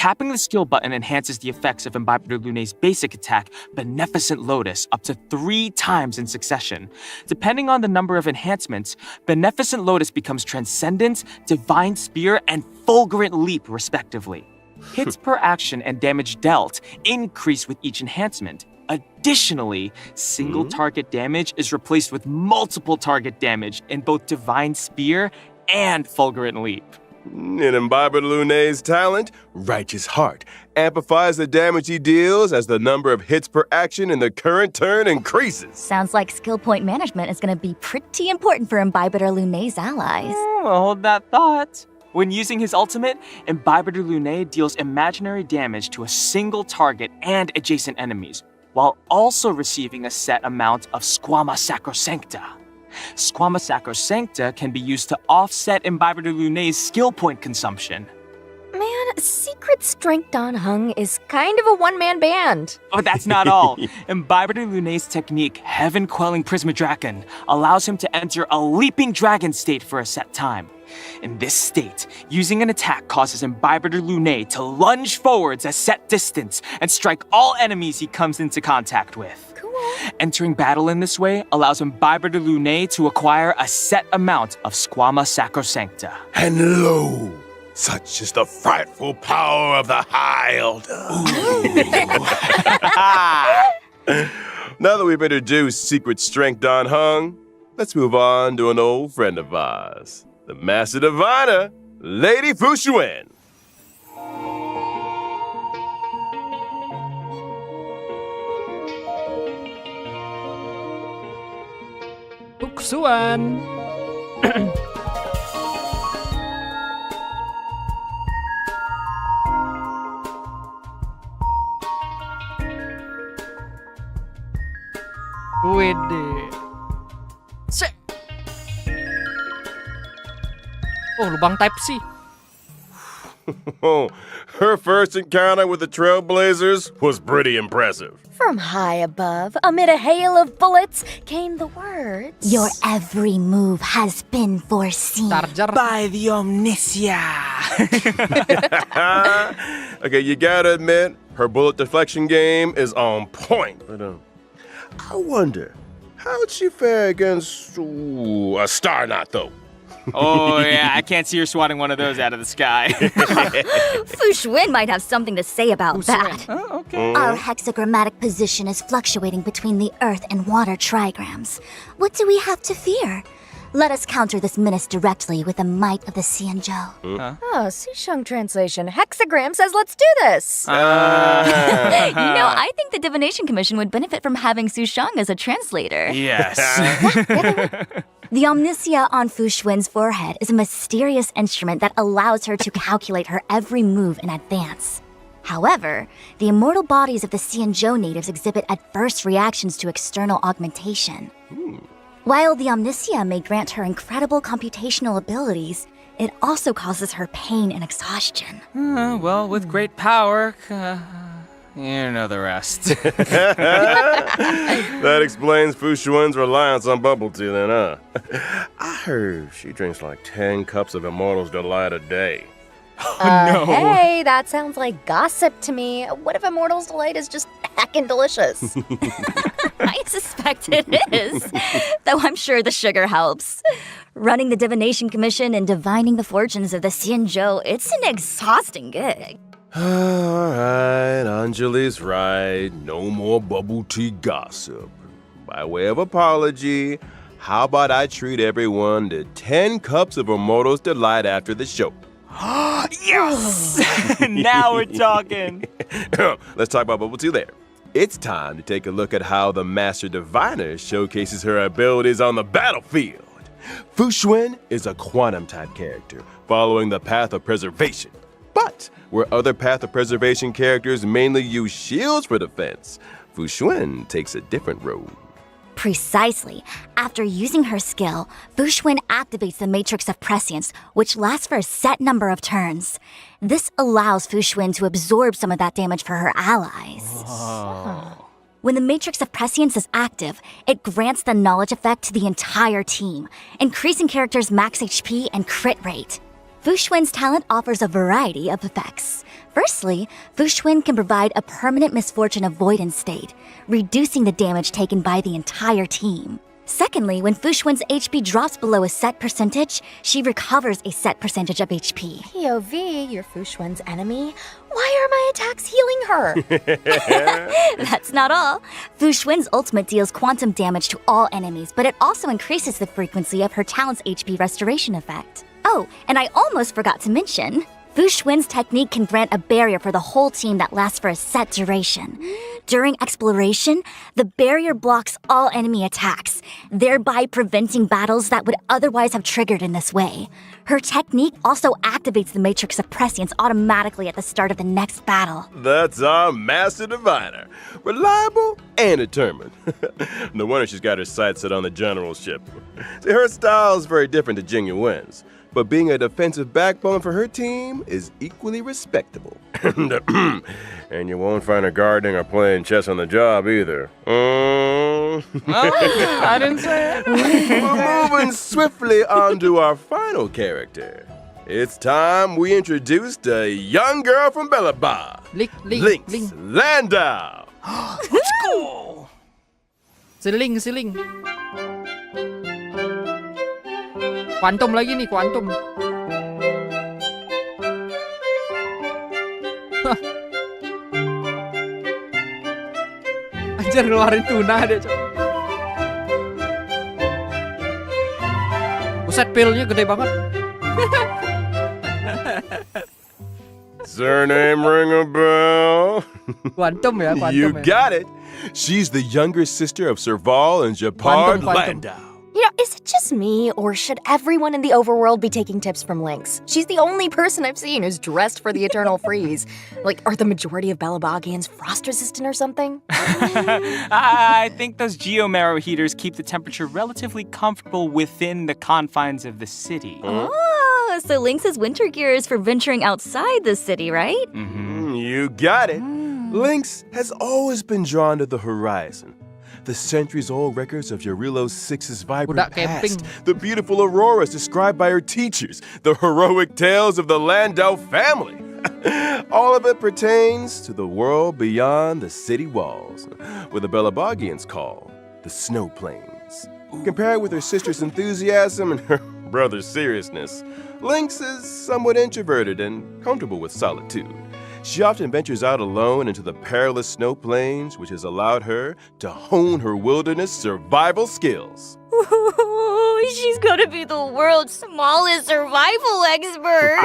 Tapping the skill button enhances the effects of Imbibitor Lunae's basic attack, Beneficent Lotus, up to 3 times in succession. Depending on the number of enhancements, Beneficent Lotus becomes Transcendence, Divine Spear, and Fulgurant Leap, respectively. Hits per action and damage dealt increase with each enhancement. Additionally, single target damage is replaced with multiple target damage in both Divine Spear and Fulgurant Leap. In Imbibitor Lunae's talent, Righteous Heart amplifies the damage he deals as the number of hits per action in the current turn increases. Sounds like skill point management is going to be pretty important for Imbibitor Lunae's allies. Hold that thought. When using his ultimate, Imbibitor Lunae deals imaginary damage to a single target and adjacent enemies, while also receiving a set amount of Squama Sacrosancta. Squama Sacrosancta can be used to offset Imbibitor Lunae's skill point consumption. Man, Secret Strength Dan Heng is kind of a one-man band. But that's not all. Imbibitor Lunae's technique, Heaven Quelling Prismadragon, allows him to enter a leaping dragon state for a set time. In this state, using an attack causes Imbibitor Lunae to lunge forwards a set distance and strike all enemies he comes into contact with. Cool. Entering battle in this way allows Imbibitor Lunae to acquire a set amount of Squama Sacrosancta. And lo, such is the frightful power of the High Elder. Now that we've introduced Secret Strength Dan Heng, let's move on to an old friend of ours, the Master Diviner, Lady Fu Xuan. Buksuan. Wede. Se. Oh, lubang type C. Her first encounter with the Trailblazers was pretty impressive. From high above, amid a hail of bullets, came the words. Your every move has been foreseen. Charger. By the Omnisia! Okay, you gotta admit, her bullet deflection game is on point. But I wonder, how'd she fare against a Star Knot, though? Oh, yeah, I can't see her swatting one of those out of the sky. Fu Xuan might have something to say about that. Oh, okay. Our hexagrammatic position is fluctuating between the earth and water trigrams. What do we have to fear? Let us counter this menace directly with the might of the Xianzhou. Oh, Susheng translation. Hexagram says let's do this. I think the Divination Commission would benefit from having Susheng as a translator. Yes. The Omnisia on Fu Xuan's forehead is a mysterious instrument that allows her to calculate her every move in advance. However, the immortal bodies of the Xianzhou natives exhibit adverse reactions to external augmentation. While the Omnisia may grant her incredible computational abilities, it also causes her pain and exhaustion. Well, with great power, you know the rest. That explains Fu Xuan's reliance on bubble tea then, huh? I heard she drinks like 10 cups of Immortal's Delight a day. No. Hey, that sounds like gossip to me. What if Immortal's Delight is just heckin' delicious? I suspect it is, though I'm sure the sugar helps. Running the Divination Commission and divining the fortunes of the Xianzhou, it's an exhausting gig. Alright, Anjali's right. No more bubble tea gossip. By way of apology, how about I treat everyone to 10 cups of Immortal's Delight after the show? Yes! Now we're talking. Let's talk about bubble tea there. It's time to take a look at how the Master Diviner showcases her abilities on the battlefield. Fu Xuan is a quantum-type character, following the path of preservation. But where other path of preservation characters mainly use shields for defense, Fu Xuan takes a different road. Precisely. After using her skill, Fu Xuan activates the Matrix of Prescience, which lasts for a set number of turns. This allows Fu Xuan to absorb some of that damage for her allies. When the Matrix of Prescience is active, it grants the knowledge effect to the entire team, increasing characters' max HP and crit rate. Fu Xuan's talent offers a variety of effects. Firstly, Fu Xuan can provide a permanent misfortune avoidance state, reducing the damage taken by the entire team. Secondly, when Fu Xuan's HP drops below a set percentage, she recovers a set percentage of HP. POV, you're Fu Xuan's enemy. Why are my attacks healing her? That's not all. Fu Xuan's ultimate deals quantum damage to all enemies, but it also increases the frequency of her talent's HP restoration effect. Oh, and I almost forgot to mention, Fu Xuan's technique can grant a barrier for the whole team that lasts for a set duration. During exploration, the barrier blocks all enemy attacks, thereby preventing battles that would otherwise have triggered in this way. Her technique also activates the Matrix of Prescience automatically at the start of the next battle. That's our master diviner. Reliable and determined. No wonder she's got her sights set on the generalship. See, her style is very different to Jing Yuan's, but being a defensive backbone for her team is equally respectable. And you won't find her gardening or playing chess on the job either. I didn't say it. We're moving swiftly on to our final character. It's time we introduce the young girl from Bellaba, Lynx Landau. Let's go. Si Ling. Quantum lagi nih, Quantum. Anjir ngeluarin tuna dia, Cok. Buset, pillnya gede banget. Surname ring a bell? Quantum ya, Quantum You ya. got it. She's the younger sister of Serval and Japard Quantum. Landau. You know, is it just me, or should everyone in the overworld be taking tips from Lynx? She's the only person I've seen who's dressed for the eternal freeze. Like, are the majority of Belabagians frost-resistant or something? I think those geomarrow heaters keep the temperature relatively comfortable within the confines of the city. Oh, so Lynx's winter gear is for venturing outside the city, right? You got it. Lynx has always been drawn to the horizon. The centuries-old records of Yarilo VI's vibrant Budak camping. past, the beautiful auroras described by her teachers, the heroic tales of the Landau family. All of it pertains to the world beyond the city walls, what the Belabagians call the snow plains. Compared with her sister's enthusiasm and her brother's seriousness, Lynx is somewhat introverted and comfortable with solitude. She often ventures out alone into the perilous snow plains, which has allowed her to hone her wilderness survival skills. Ooh, she's gonna be the world's smallest survival expert.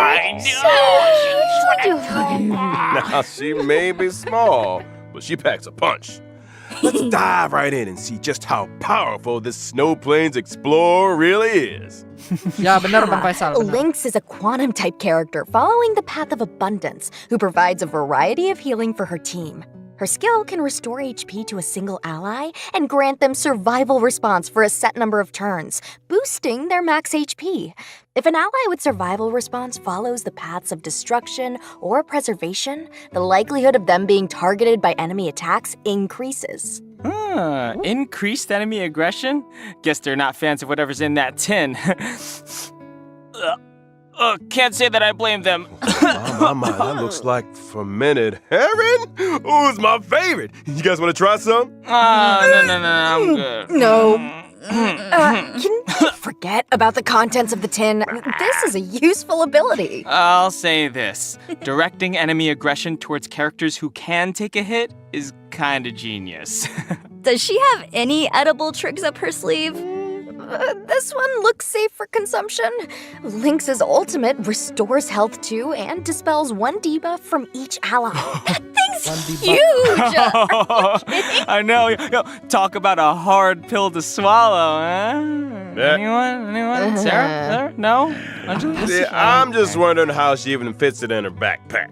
Now, she may be small, but she packs a punch. Let's dive right in and see just how powerful this snow plains explorer really is. Ya benar Bang Faisal. Benar. Lynx is a quantum-type character following the path of abundance who provides a variety of healing for her team. Her skill can restore HP to a single ally and grant them survival response for a set number of turns, boosting their max HP. If an ally with survival response follows the paths of destruction or preservation, the likelihood of them being targeted by enemy attacks increases. Increased enemy aggression? Guess they're not fans of whatever's in that tin. Can't say that I blame them. My, that looks like fermented herring. Ooh, it's my favorite. You guys want to try some? No, I'm good. No. Can you forget about the contents of the tin? This is a useful ability. I'll say this. Directing enemy aggression towards characters who can take a hit is kinda genius. Does she have any edible tricks up her sleeve? This one looks safe for consumption. Lynx's ultimate restores health too and dispels one debuff from each ally. That thing's One huge! I know. Yo, talk about a hard pill to swallow, huh? Yeah. Anyone? Sarah? No? See, I'm just wondering how she even fits it in her backpack.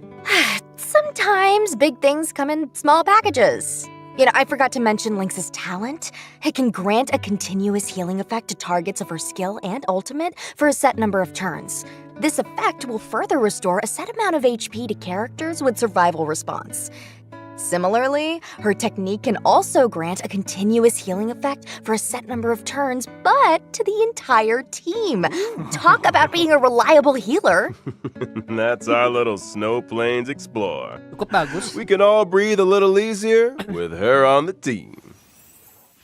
Sometimes big things come in small packages. You know, I forgot to mention Lynx's talent. It can grant a continuous healing effect to targets of her skill and ultimate for a set number of turns. This effect will further restore a set amount of HP to characters with survival response. Similarly, her technique can also grant a continuous healing effect for a set number of turns, but to the entire team. Talk about being a reliable healer. That's our little Snow Plains Explorer. Cukup bagus. We can all breathe a little easier with her on the team.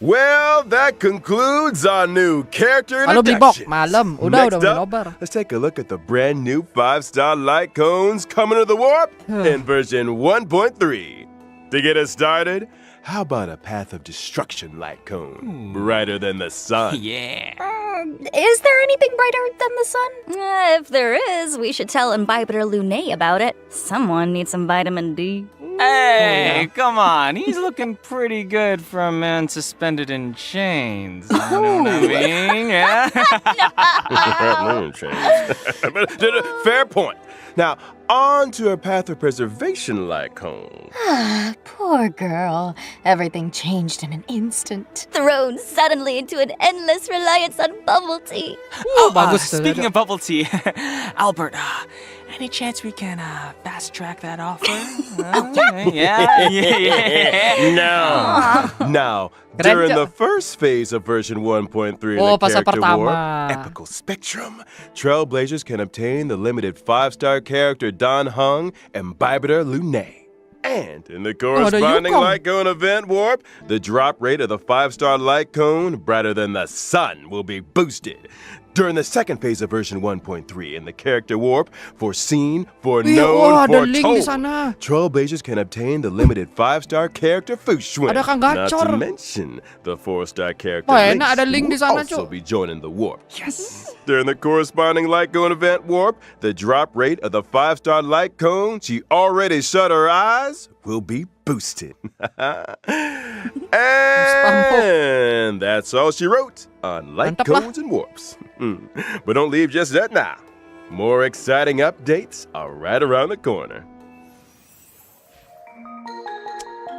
Well, that concludes our new character Halo Bibok, introductions. malam. Udah Next mulai up, nobar. let's take a look at the brand new 5-star light cones coming to the warp in version 1.3. To get us started, how about a Path of Destruction light cone, brighter than the sun? Yeah. Is there anything brighter than the sun? If there is, we should tell Imbibiter Lune about it. Someone needs some vitamin D. Hey, come on. He's looking pretty good for a man suspended in chains. You know what I mean? Yeah. Fair point. Now, on to a Path of Preservation light cone. Poor girl. Everything changed in an instant. Thrown suddenly into an endless reliance on bubble tea. Bagus tuh. Speaking of bubble tea, Albert, any chance we can fast track that offer? Yeah. No. Now, during the first phase of version 1.3 in Oh, the pas character war, pertama. Epical Spectrum, Trailblazers can obtain the limited 5-star character Don Hung and Imbibitor Lune. And in the corresponding Yukong. light cone event warp, the drop rate of the 5-star light cone, brighter than the sun, will be boosted. During the second phase of version 1.3 in the character warp, foreseen, foreknown, wah, ada link di foretold, sana. Trailblazers can obtain the limited 5-star character Fushun. Ada Kang Not Gacor. to mention the 4-star character Wah, enak Lynx ada link di will sana, also Cuk. be joining the warp. Yes. During the corresponding light cone event warp, the drop rate of the 5-star light cone she already shut her eyes will be boosted. And that's all she wrote on light Mantap lah. cones and warps. But don't leave just that now. More exciting updates are right around the corner.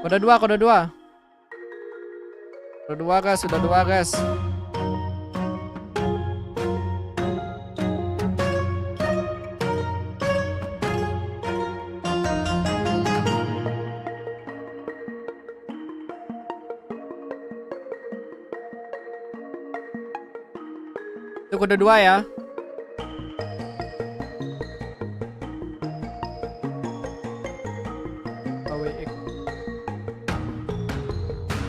Kode 2, kode 2. Kode 2 guys, udah 2 guys. Itu kode 2 ya.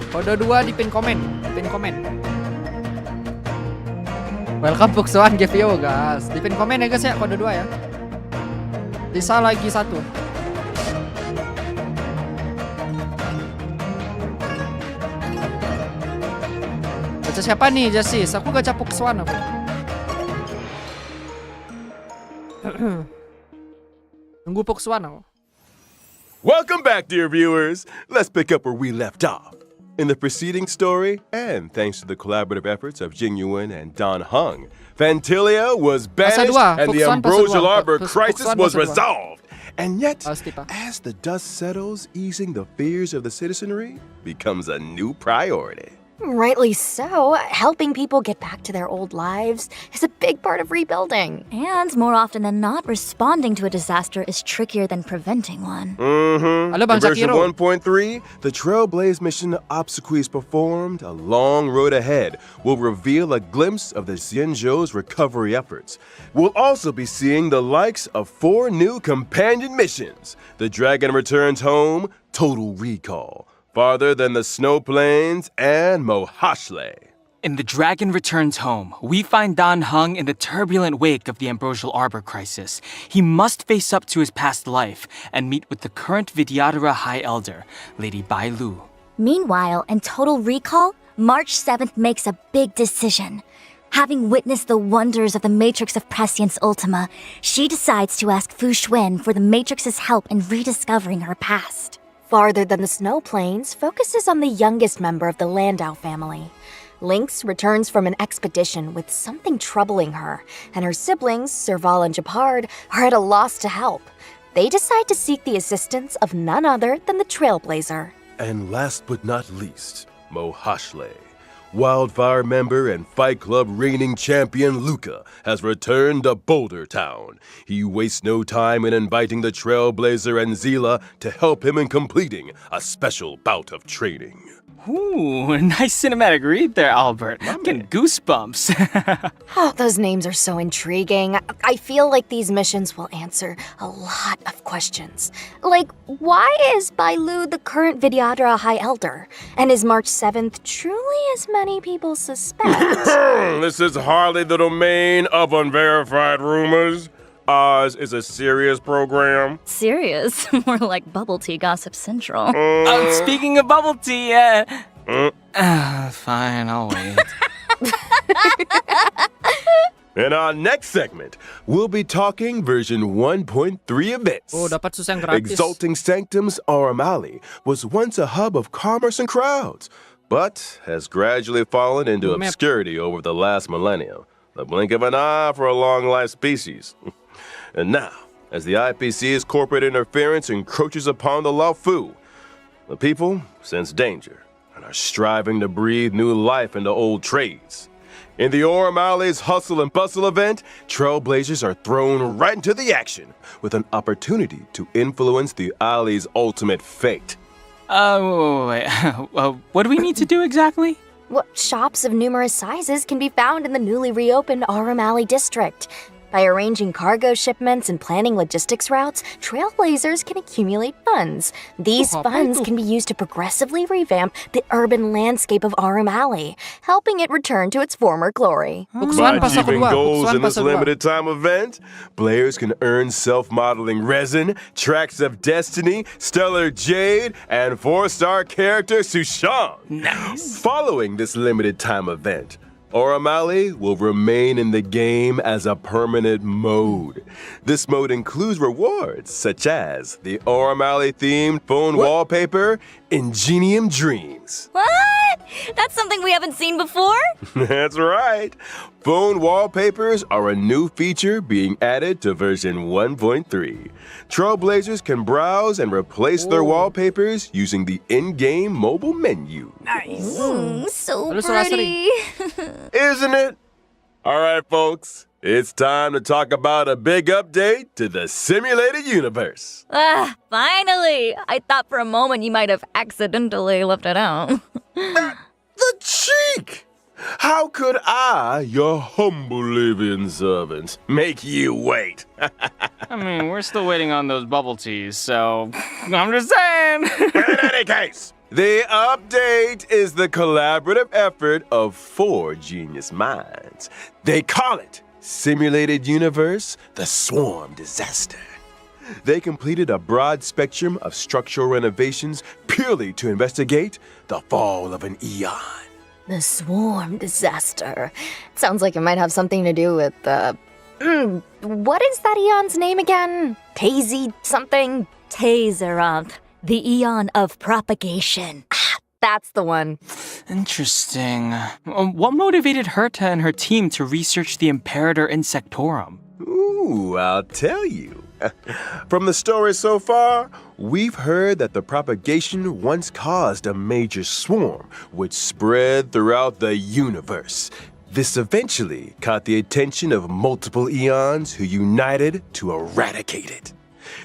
Kode 2 di pin komen, Welcome Buksuan give you guys. Di pin komen ya guys ya, kode 2 ya. Bisa lagi 1. Baca siapa nih, Jasis? Aku gacha Buksuan aku. Tunggu Buksuan aku. Welcome back, dear viewers. Let's pick up where we left off. In the preceding story, and thanks to the collaborative efforts of Jingyuan and Don Hung, Fantilia was banished dua, and the Fuxuan, fase Ambrosial dua. Arbor crisis Fuxuan, was fase dua. resolved. And yet, Pasti, Pak. as the dust settles, easing the fears of the citizenry becomes a new priority. Rightly so. Helping people get back to their old lives is a big part of rebuilding. And more often than not, responding to a disaster is trickier than preventing one. Halo In Bang version Zakiro. 1.3, the Trailblaze mission obsequies performed, a long road ahead will reveal a glimpse of the Xianzhou's recovery efforts. We'll also be seeing the likes of 4 new companion missions. The Dragon Returns Home, Total Recall, Farther Than the Snow Plains, and Mohashle. In The Dragon Returns Home, we find Don Hung in the turbulent wake of the Ambrosial Arbor crisis. He must face up to his past life and meet with the current Vidyadhara High Elder, Lady Bai Lu. Meanwhile, in Total Recall, March 7th makes a big decision. Having witnessed the wonders of the Matrix of Prescience Ultima, she decides to ask Fu Xuan for the Matrix's help in rediscovering her past. Farther Than the Snow Plains focuses on the youngest member of the Landau family. Lynx returns from an expedition with something troubling her, and her siblings, Serval and Japard, are at a loss to help. They decide to seek the assistance of none other than the Trailblazer. And last but not least, Mohashle. Wildfire member and Fight Club reigning champion Luca has returned to Boulder Town. He wastes no time in inviting the Trailblazer and Zila to help him in completing a special bout of training. Ooh, nice cinematic read there, Albert. I'm getting goosebumps. Oh, those names are so intriguing. I feel like these missions will answer a lot of questions. Like, why is Bailu the current Vidyadhara High Elder? And is March 7th truly as many people suspect? This is hardly the domain of unverified rumors. Ours is a serious program. Serious? More like bubble tea gossip central. Speaking of bubble tea, fine, I'll wait. In our next segment, we'll be talking version 1.3 events. Oh, dapat sus yang gratis. Exalting Sanctum's Aurum was once a hub of commerce and crowds, but has gradually fallen into obscurity over the last millennium. The blink of an eye for a long-life species. And now, as the IPC's corporate interference encroaches upon the Laofu, the people sense danger and are striving to breathe new life into old trades. In the Aurum Alley's Hustle and Bustle event, Trailblazers are thrown right into the action with an opportunity to influence the alley's ultimate fate. Wait. What do we need to do exactly? What shops of numerous sizes can be found in the newly reopened Aurum Alley district. By arranging cargo shipments and planning logistics routes, Trailblazers can accumulate funds. These funds can be used to progressively revamp the urban landscape of Aurum Alley, helping it return to its former glory. By achieving goals in this limited time event, players can earn self-modeling resin, tracks of destiny, stellar jade, and 4-star character Sushang. Nice. Following this limited time event, Aurum Alley will remain in the game as a permanent mode. This mode includes rewards such as the Aurum Alley themed phone wallpaper, Ingenium Dreams. What? That's something we haven't seen before? That's right. Phone wallpapers are a new feature being added to version 1.3. Trailblazers can browse and replace their wallpapers using the in-game mobile menu. Nice. So Terus pretty. Isn't it? All right, folks. It's time to talk about a big update to the simulated universe. Finally! I thought for a moment you might have accidentally left it out. The cheek! How could I, your humble living servant, make you wait? I mean, we're still waiting on those bubble teas, so I'm just saying. In any case, the update is the collaborative effort of 4 genius minds. They call it Simulated Universe, the Swarm Disaster. They completed a broad spectrum of structural renovations purely to investigate the fall of an eon. The Swarm Disaster. Sounds like it might have something to do with, what is that eon's name again? Tazy something? Tazeroth, the eon of propagation. That's the one. Interesting. What motivated Herta and her team to research the Imperator Insectorum? Ooh, I'll tell you. From the story so far, we've heard that the propagation once caused a major swarm, which spread throughout the universe. This eventually caught the attention of multiple eons who united to eradicate it.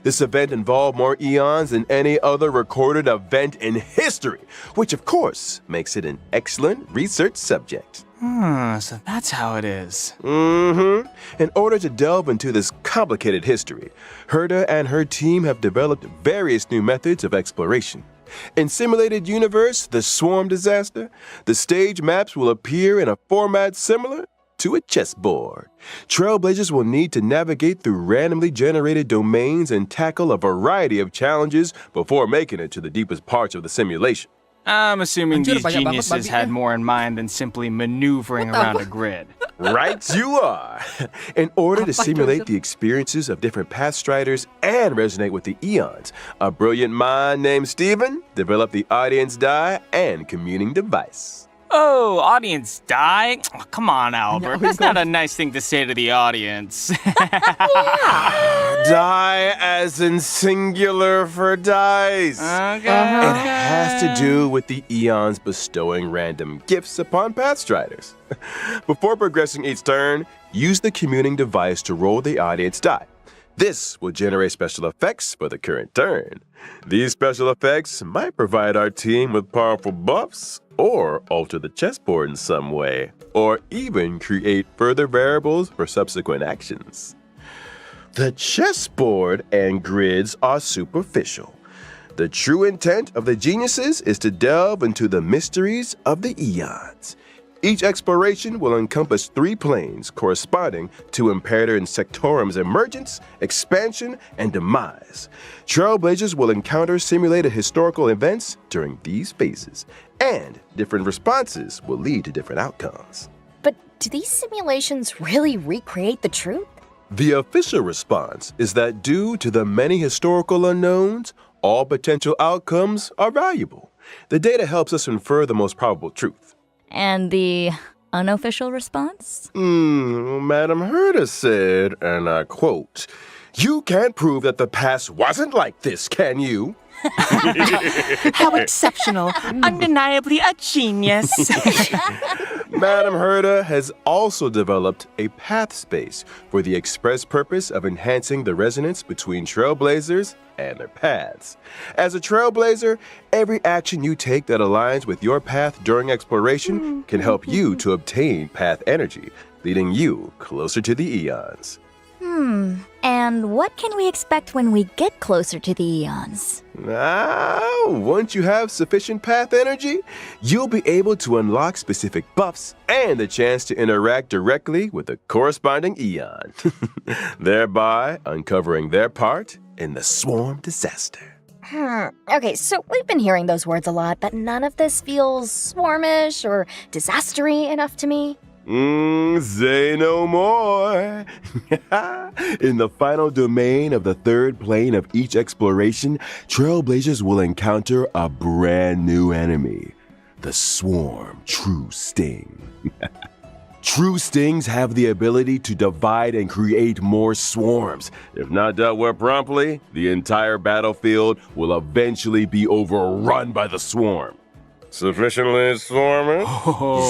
This event involved more eons than any other recorded event in history, which of course makes it an excellent research subject. So that's how it is. In order to delve into this complicated history, Herta and her team have developed various new methods of exploration. In Simulated Universe, the Swarm Disaster, the stage maps will appear in a format similar to a chessboard. Trailblazers will need to navigate through randomly generated domains and tackle a variety of challenges before making it to the deepest parts of the simulation. I'm assuming Anjir, these banyak banget geniuses babinya. had more in mind than simply maneuvering around a grid. Right you are. In order to Apa itu, simulate Sir? the experiences of different path striders and resonate with the eons, a brilliant mind named Steven developed the audience die and communing device. Oh, audience die? Oh, come on, Albert. That's not a nice thing to say to the audience. Die as in singular for dice. Okay. It has to do with the eons bestowing random gifts upon Pathstriders. Before progressing each turn, use the communing device to roll the audience die. This will generate special effects for the current turn. These special effects might provide our team with powerful buffs, or alter the chessboard in some way, or even create further variables for subsequent actions. The chessboard and grids are superficial. The true intent of the geniuses is to delve into the mysteries of the eons. Each exploration will encompass 3 planes corresponding to Imperator and Sectorum's emergence, expansion, and demise. Trailblazers will encounter simulated historical events during these phases, and different responses will lead to different outcomes. But do these simulations really recreate the truth? The official response is that due to the many historical unknowns, all potential outcomes are valuable. The data helps us infer the most probable truth. And the unofficial response? Madam Herta said, and I quote, "You can't prove that the past wasn't like this, can you?" How exceptional. Undeniably a genius. Madam Herta has also developed a path space for the express purpose of enhancing the resonance between trailblazers and their paths. As a trailblazer, every action you take that aligns with your path during exploration can help you to obtain path energy, leading you closer to the eons. And what can we expect when we get closer to the eons? Once you have sufficient path energy, you'll be able to unlock specific buffs and the chance to interact directly with the corresponding eon, thereby uncovering their part in the swarm disaster. Okay, so we've been hearing those words a lot, but none of this feels swarmish or disastery enough to me. Say no more. In the final domain of the 3rd plane of each exploration, Trailblazers will encounter a brand new enemy, the Swarm True Sting. True Stings have the ability to divide and create more swarms. If not dealt with promptly, the entire battlefield will eventually be overrun by the swarm. Sufficiently swarmy?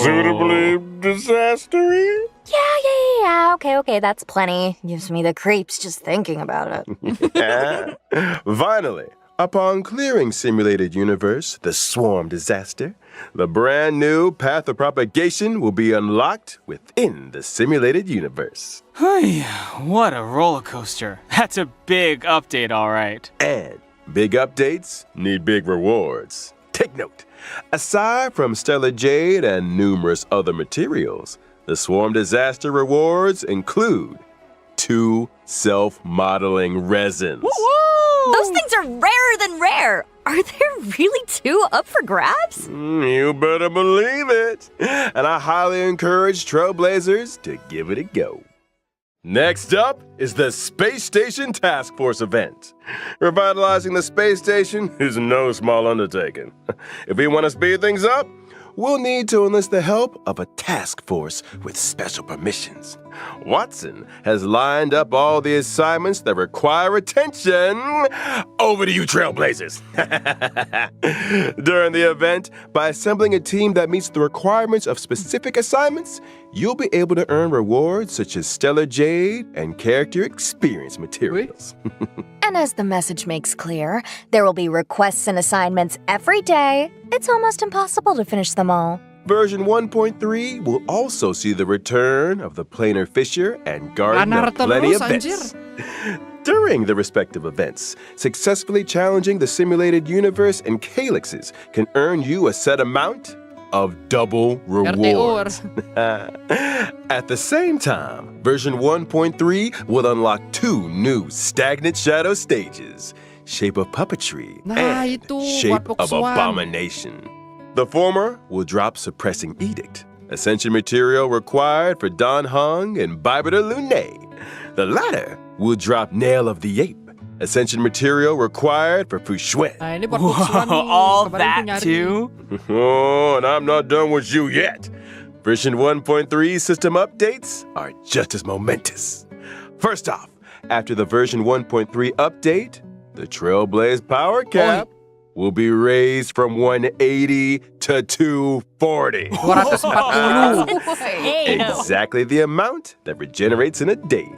Suitably disastery? Yeah, okay, that's plenty. Gives me the creeps just thinking about it. Finally, upon clearing Simulated Universe, the swarm disaster, the brand new path of propagation will be unlocked within the Simulated Universe. What a roller coaster. That's a big update, all right. And big updates need big rewards. Take note. Aside from Stellar Jade and numerous other materials, the Swarm Disaster rewards include 2 self-modeling resins. Woo! Those things are rarer than rare. Are there really 2 up for grabs? You better believe it. And I highly encourage Trailblazers to give it a go. Next up is the Space Station Task Force event. Revitalizing the space station is no small undertaking. If we want to speed things up, we'll need to enlist the help of a task force with special permissions. Watson has lined up all the assignments that require attention. Over to you, Trailblazers. During the event, by assembling a team that meets the requirements of specific assignments, you'll be able to earn rewards such as Stellar Jade and character experience materials. And as the message makes clear, there will be requests and assignments every day. It's almost impossible to finish them all. Version 1.3 will also see the return of the Planar Fisher and Garden of Plenty events. During the respective events, successfully challenging the Simulated Universe and Calyxes can earn you a set amount of double rewards. At the same time, version 1.3 will unlock 2 new Stagnant Shadow stages, Shape of Puppetry and Shape of Abomination. The former will drop Suppressing Edict, Ascension material required for Don Hung and Bibiter Lune. The latter will drop Nail of the Ape, Essential material required for Fushuen. Nah, ini buat Fushuen nih. All Kemarin that tuh nyari. too? Oh, and I'm not done with you yet. Version 1.3 system updates are just as momentous. First off, after the version 1.3 update, the Trailblaze power cap will be raised from 180 to 240. 240. Exactly the amount that regenerates in a day.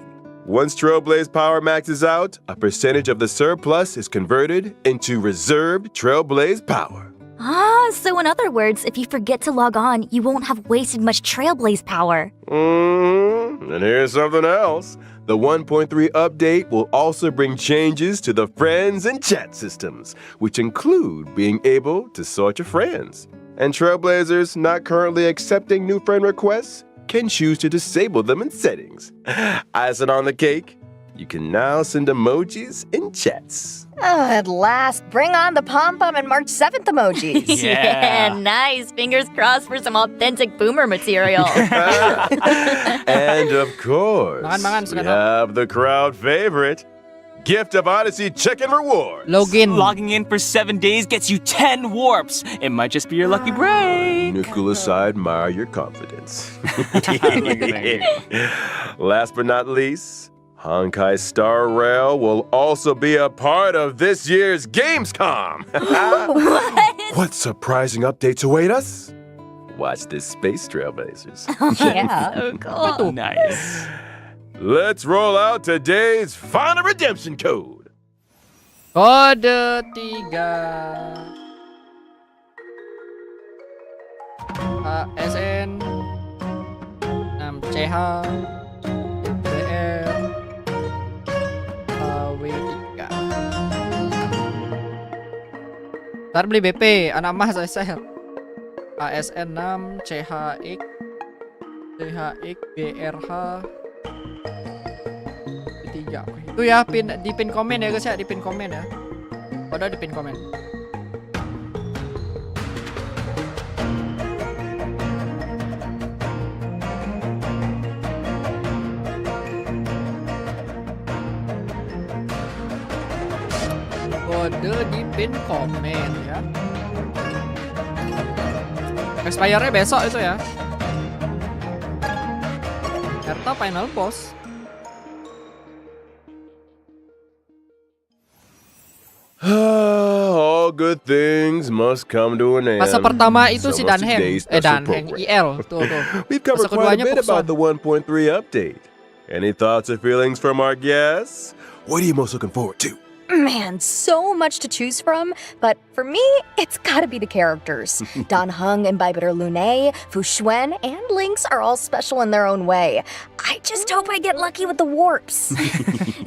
Once Trailblaze power maxes out, a percentage of the surplus is converted into reserved Trailblaze power. So in other words, if you forget to log on, you won't have wasted much Trailblaze power. And here's something else. The 1.3 update will also bring changes to the friends and chat systems, which include being able to sort your friends. And Trailblazers not currently accepting new friend requests can choose to disable them in settings. Icing on the cake, you can now send emojis in chats. Oh, at last, bring on the pom-pom and March 7th emojis. Yeah. Nice. Fingers crossed for some authentic boomer material. And of course, Mangan, we have the crowd favorite, Gift of Odyssey Chicken Reward. Login. Logging in for 7 days gets you 10 warps. It might just be your lucky break. Nicholas, I admire your confidence. Thank Last but not least, Honkai Star Rail will also be a part of this year's Gamescom. What surprising updates await us? Watch this space, Trailblazers. Yeah. Oh, nice. Let's roll out today's final redemption code. Kode 3 ASN 6CH BR W3. Ntar beli BP anak mas ASL ASN 6 CHX CHX BRH 3. Itu ya di pin komen ya guys ya, di pin komen ya. Pada di pin komen. Kode di pin komen ya. Expire-nya besok itu ya. Erta final boss. All good things must come to an end. Masa pertama itu si So much Danheng, today's special Danheng program. IL tuh. We've covered Masa quite a keduanya bit about Pukson. the 1.3 update. Any thoughts or feelings from our guests? What are you most looking forward to? Man, so much to choose from, but for me, it's gotta be the characters. Dan Heng and Baibitter Lune, Fushuen, and Lynx are all special in their own way. I just hope I get lucky with the warps.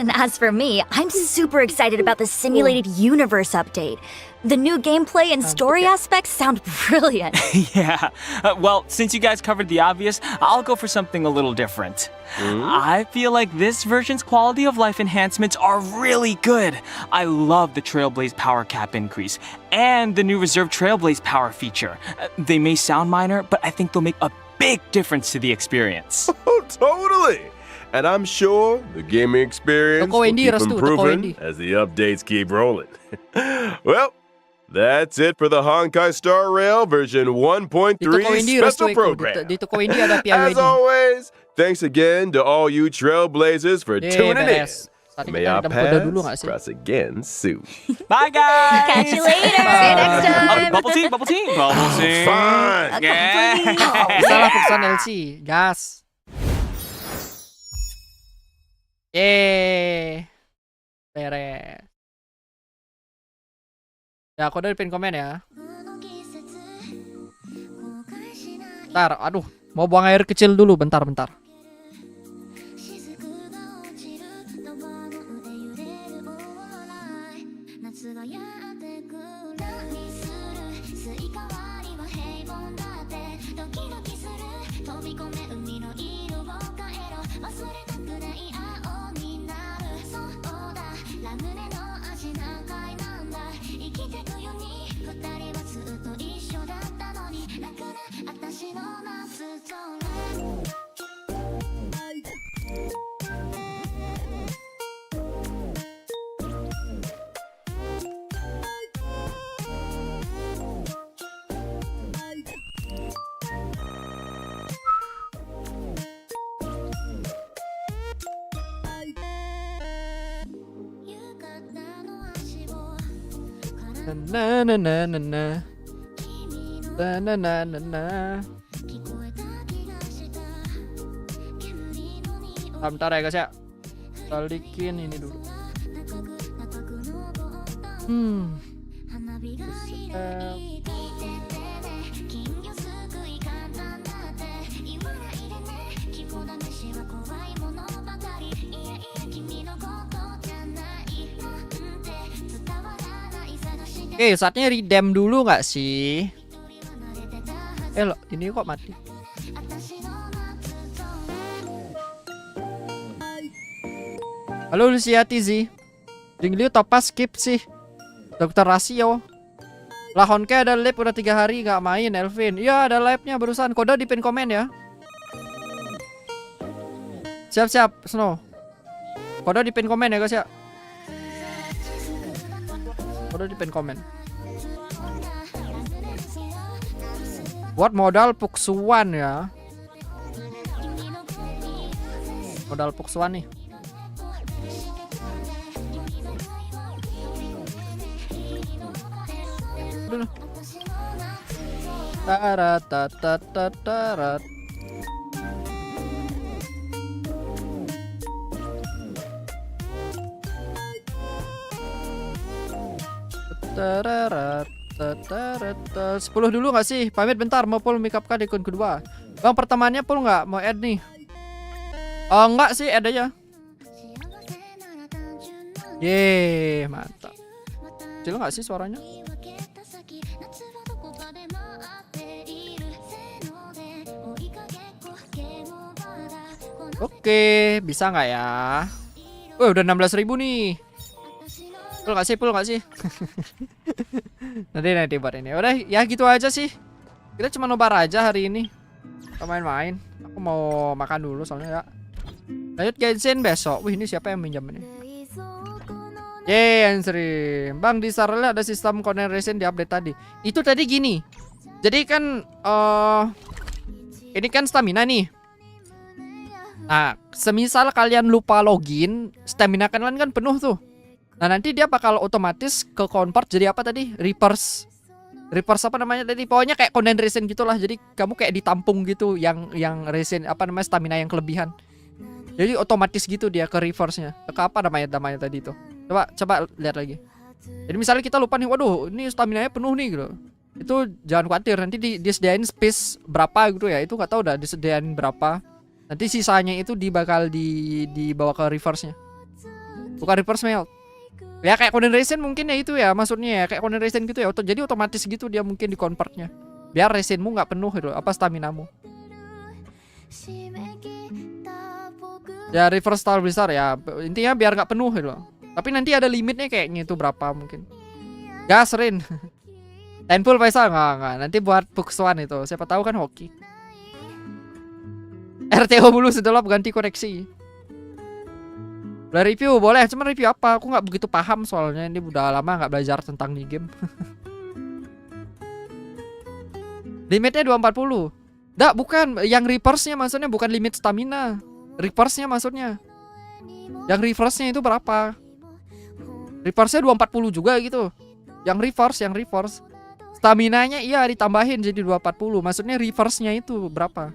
And as for me, I'm super excited about the simulated universe update. The new gameplay and story aspects sound brilliant. Yeah. Well, since you guys covered the obvious, I'll go for something a little different. I feel like this version's quality of life enhancements are really good. I love the Trailblaze power cap increase and the new reserve Trailblaze power feature. They may sound minor, but I think they'll make a big difference to the experience. Oh, totally! And I'm sure the gaming experience Toko will Wendy, keep Restu, Toko improving Wendy. as the updates keep rolling. Well, that's it for the Honkai Star Rail version 1.3 Di toko Wendy special restu itu. program. Di toko Wendy ada piala As ini. always, thanks again to all you Trailblazers for tuning in. beres. Saat May kita our minum kode dulu paths gak sih? cross again soon. Bye, guys. Catch you later. See you next time. Bubble tea, bubble tea, bubble tea. Fun! Yeah. Salah Pukson LC, gas. Yeay. Beres. Ya, kode di pin komen ya. Bentar, aduh. Mau buang air kecil dulu, bentar. Na na na na na. Na na na na na. Bentar ya guys ya. Balikin ini dulu. Oke, saatnya redeem dulu nggak sih? Loh, ini kok mati? Halo Lucia Tizi. Jingliu topas skip sih. Dokter Rasio. Lah Honkai ada live udah 3 hari nggak main Elvin. Iya ada live-nya barusan. Kode di pin komen ya. Siap-siap Snow. Kode di pin komen ya guys ya. Kode di pin komen. Buat modal puksuan ya. Modal puksuan nih. Dulu. Tarat tarat tarat. Tararat, tararat, 10 dulu gak sih? Pamit bentar, mau full make up kan di akun kedua. Bang pertamanya full gak? Mau add nih? Oh enggak sih, add aja. Yeay, mantap. Kecil gak sih suaranya? Oke, bisa gak ya? Udah 16.000 nih. Full gak sih? nanti buat ini. Udah ya gitu aja sih. Kita cuma nobar aja hari ini. Kita main-main. Aku mau makan dulu soalnya ya. Lanjut Genshin besok. Wih ini siapa yang minjam ini? Yeay stream. Bang di Sarle ada sistem connection di update tadi. Itu tadi gini. Jadi kan ini kan stamina nih. Nah semisal kalian lupa login, stamina kalian kan penuh tuh. Nah nanti dia bakal otomatis ke convert jadi apa tadi? Reverse apa namanya tadi? Pokoknya kayak condensation gitulah. Jadi kamu kayak ditampung gitu yang resin apa namanya stamina yang kelebihan. Jadi otomatis gitu dia ke reverse-nya. Ke apa namanya tadi itu? Coba lihat lagi. Jadi misalnya kita lupa nih, waduh ini stamina-nya penuh nih gitu. Itu jangan khawatir, nanti disediain space berapa gitu ya. Itu nggak tahu udah disediain berapa. Nanti sisanya itu bakal dibawa ke reverse-nya. Bukan reverse melt. Ya kayak condensation mungkin ya itu ya maksudnya ya kayak condensation gitu ya. Jadi otomatis gitu dia mungkin di convertnya. Biar resinmu nggak penuh gitu, apa staminamu. Ya reverse style besar ya. Intinya biar nggak penuh gitu. Tapi nanti ada limitnya kayaknya itu berapa mungkin. Gas Rin. Tenful Faisal enggak. Nanti buat puksuan itu. Siapa tahu kan hoki. RTO dulu setelah ganti koneksi. Udah review boleh, cuma review apa? Aku nggak begitu paham soalnya ini udah lama nggak belajar tentang di game. Limitnya 240. Nggak, bukan. Yang reverse-nya maksudnya bukan limit stamina. Reverse-nya maksudnya. Yang reverse-nya itu berapa? Reverse-nya 240 juga gitu. Yang reverse. Stamina-nya iya ditambahin jadi 240. Maksudnya reverse-nya itu berapa?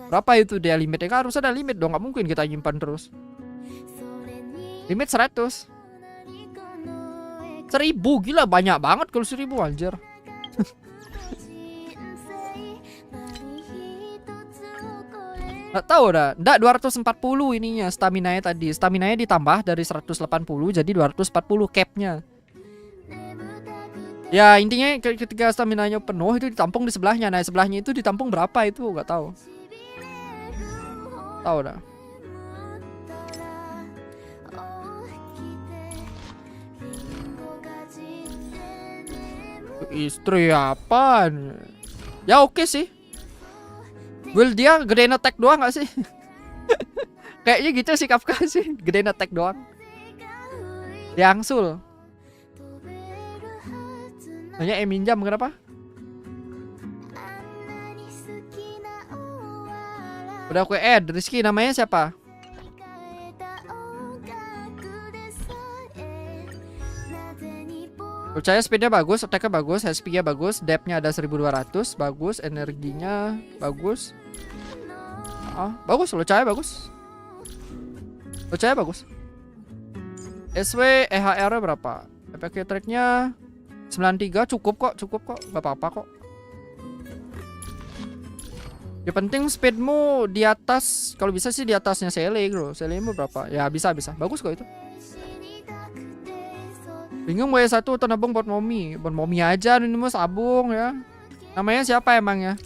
Berapa itu dia limitnya? Kan harus ada limit dong. Nggak mungkin kita nyimpan terus. Limit 100. 1000 gila banyak banget kalau 1000 anjir. Nggak tahu dah. Nggak 240 ininya stamina-nya tadi. Stamina-nya ditambah dari 180 jadi 240 cap-nya. Ya intinya ketika stamina-nya penuh itu ditampung di sebelahnya. Nah sebelahnya itu ditampung berapa itu nggak tahu. Tahu dah. Istri apaan? Ya oke sih. Build dia gedein attack doang gak sih? Kayaknya gitu sih Kafka sih. Gedein attack doang. Diangsul. Hanya minjam kenapa? Udah aku add. Rizky namanya siapa? Percaya speednya bagus, attack-nya bagus, HP-nya bagus, depth-nya ada 1200, bagus, energinya bagus. Bagus, percaya bagus. Percaya bagus. SW EHR-nya berapa? Efek track-nya 93, cukup kok, gak apa-apa kok. Ya penting speedmu di atas, kalau bisa sih di atasnya Sele bro. Selemu berapa? Ya bisa, bagus kok itu. Bingung W1 atau nabung buat momi. Buat momi aja ini mau sabung ya. Namanya siapa emangnya?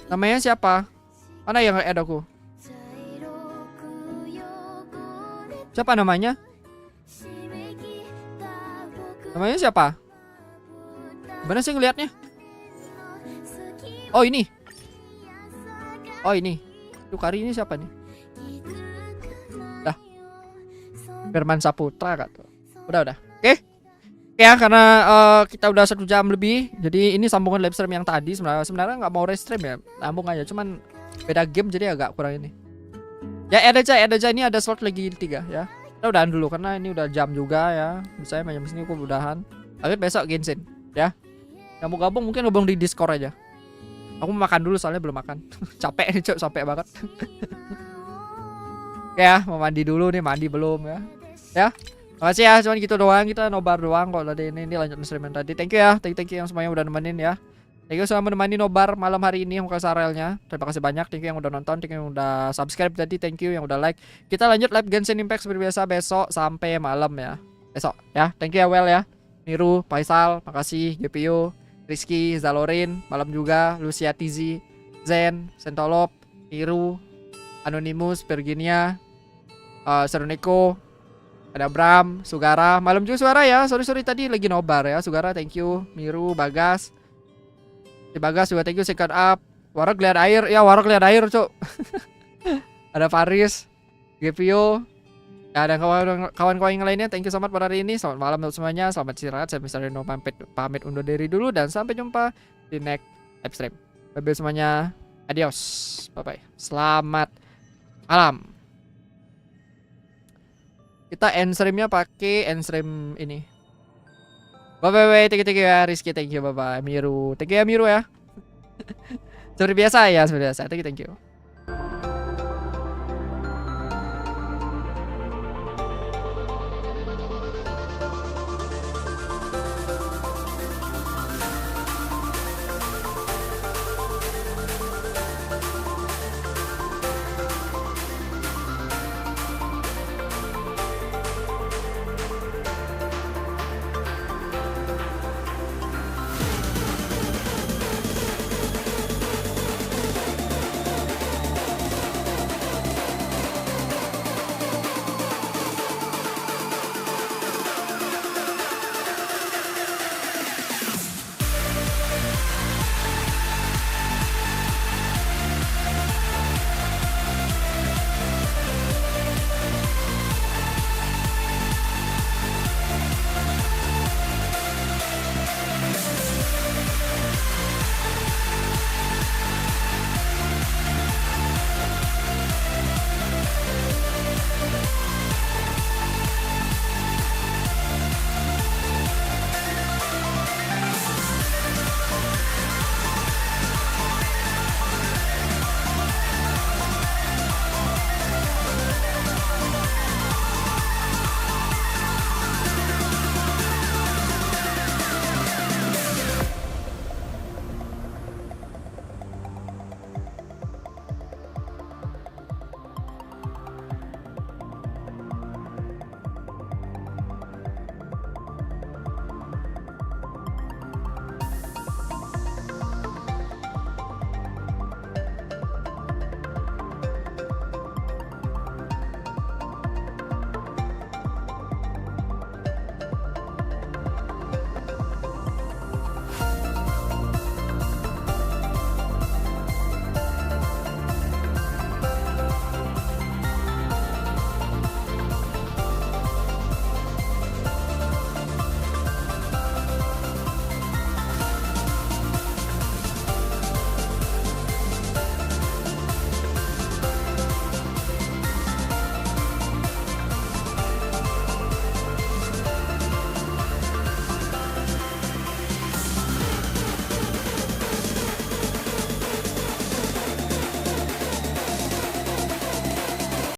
Namanya siapa? Mana yang nge-add aku? Siapa namanya? Namanya siapa? Gimana sih ngelihatnya? Oh ini. Itu Kari ini siapa nih? Dah. Firman Saputra kak tuh. Udah. Oke. Ya karena kita udah 1 jam lebih. Jadi ini sambungan live stream yang tadi. Sebenarnya nggak mau restream ya. Sambung aja. Cuman beda game jadi agak kurang ini. Ya add aja. Ini ada slot lagi 3 ya. Kita udahan dulu karena ini udah jam juga ya. Misalnya macam sini aku udahan. Tapi besok Genshin ya. Yang mau gabung mungkin gabung di Discord aja. Aku mau makan dulu soalnya belum makan. Capek nih cok, capek banget. Ya, mau mandi dulu nih, mandi belum ya. Ya. Makasih ya, cuman gitu doang, kita nobar doang kok tadi ini lanjut stream tadi. Thank you ya, thank you yang semuanya udah nemenin ya. Thank you sudah menemani nobar malam hari ini Honkai Sarelnya. Terima kasih banyak, thank you yang udah nonton, thank you yang udah subscribe tadi, thank you yang udah like. Kita lanjut live Genshin Impact seperti biasa besok sampai malam ya. Besok ya. Thank you ya Well ya. Miru, Faisal, makasih, GPU, Rizky, Zalorin, malam juga, Lucia Tizi, Zen, Sentolop, Miru, Anonymous, Virginia, Seruneko, ada Bram, Sugara, malam juga Sugara ya. Sorry tadi lagi nobar ya. Sugara thank you, Miru, Bagas. Si Bagas juga thank you, second up. Warok lihat air, ya Warok lihat air, cuk. Ada Faris, GPO. Ya, dan kawan-kawan yang lainnya, thank you so much pada hari ini. Selamat malam untuk semuanya, selamat istirahat. Saya Mystereno pamit undur diri dulu dan sampai jumpa di next live stream. Bye-bye semuanya. Adios. Bye-bye. Selamat malam. Kita end streamnya pakai end stream ini. Bye-bye. Thank you ya Rizky, thank you. Bye-bye. Miru. Thank you ya Miru ya. Seperti biasa ya, seperti biasa. Thank you.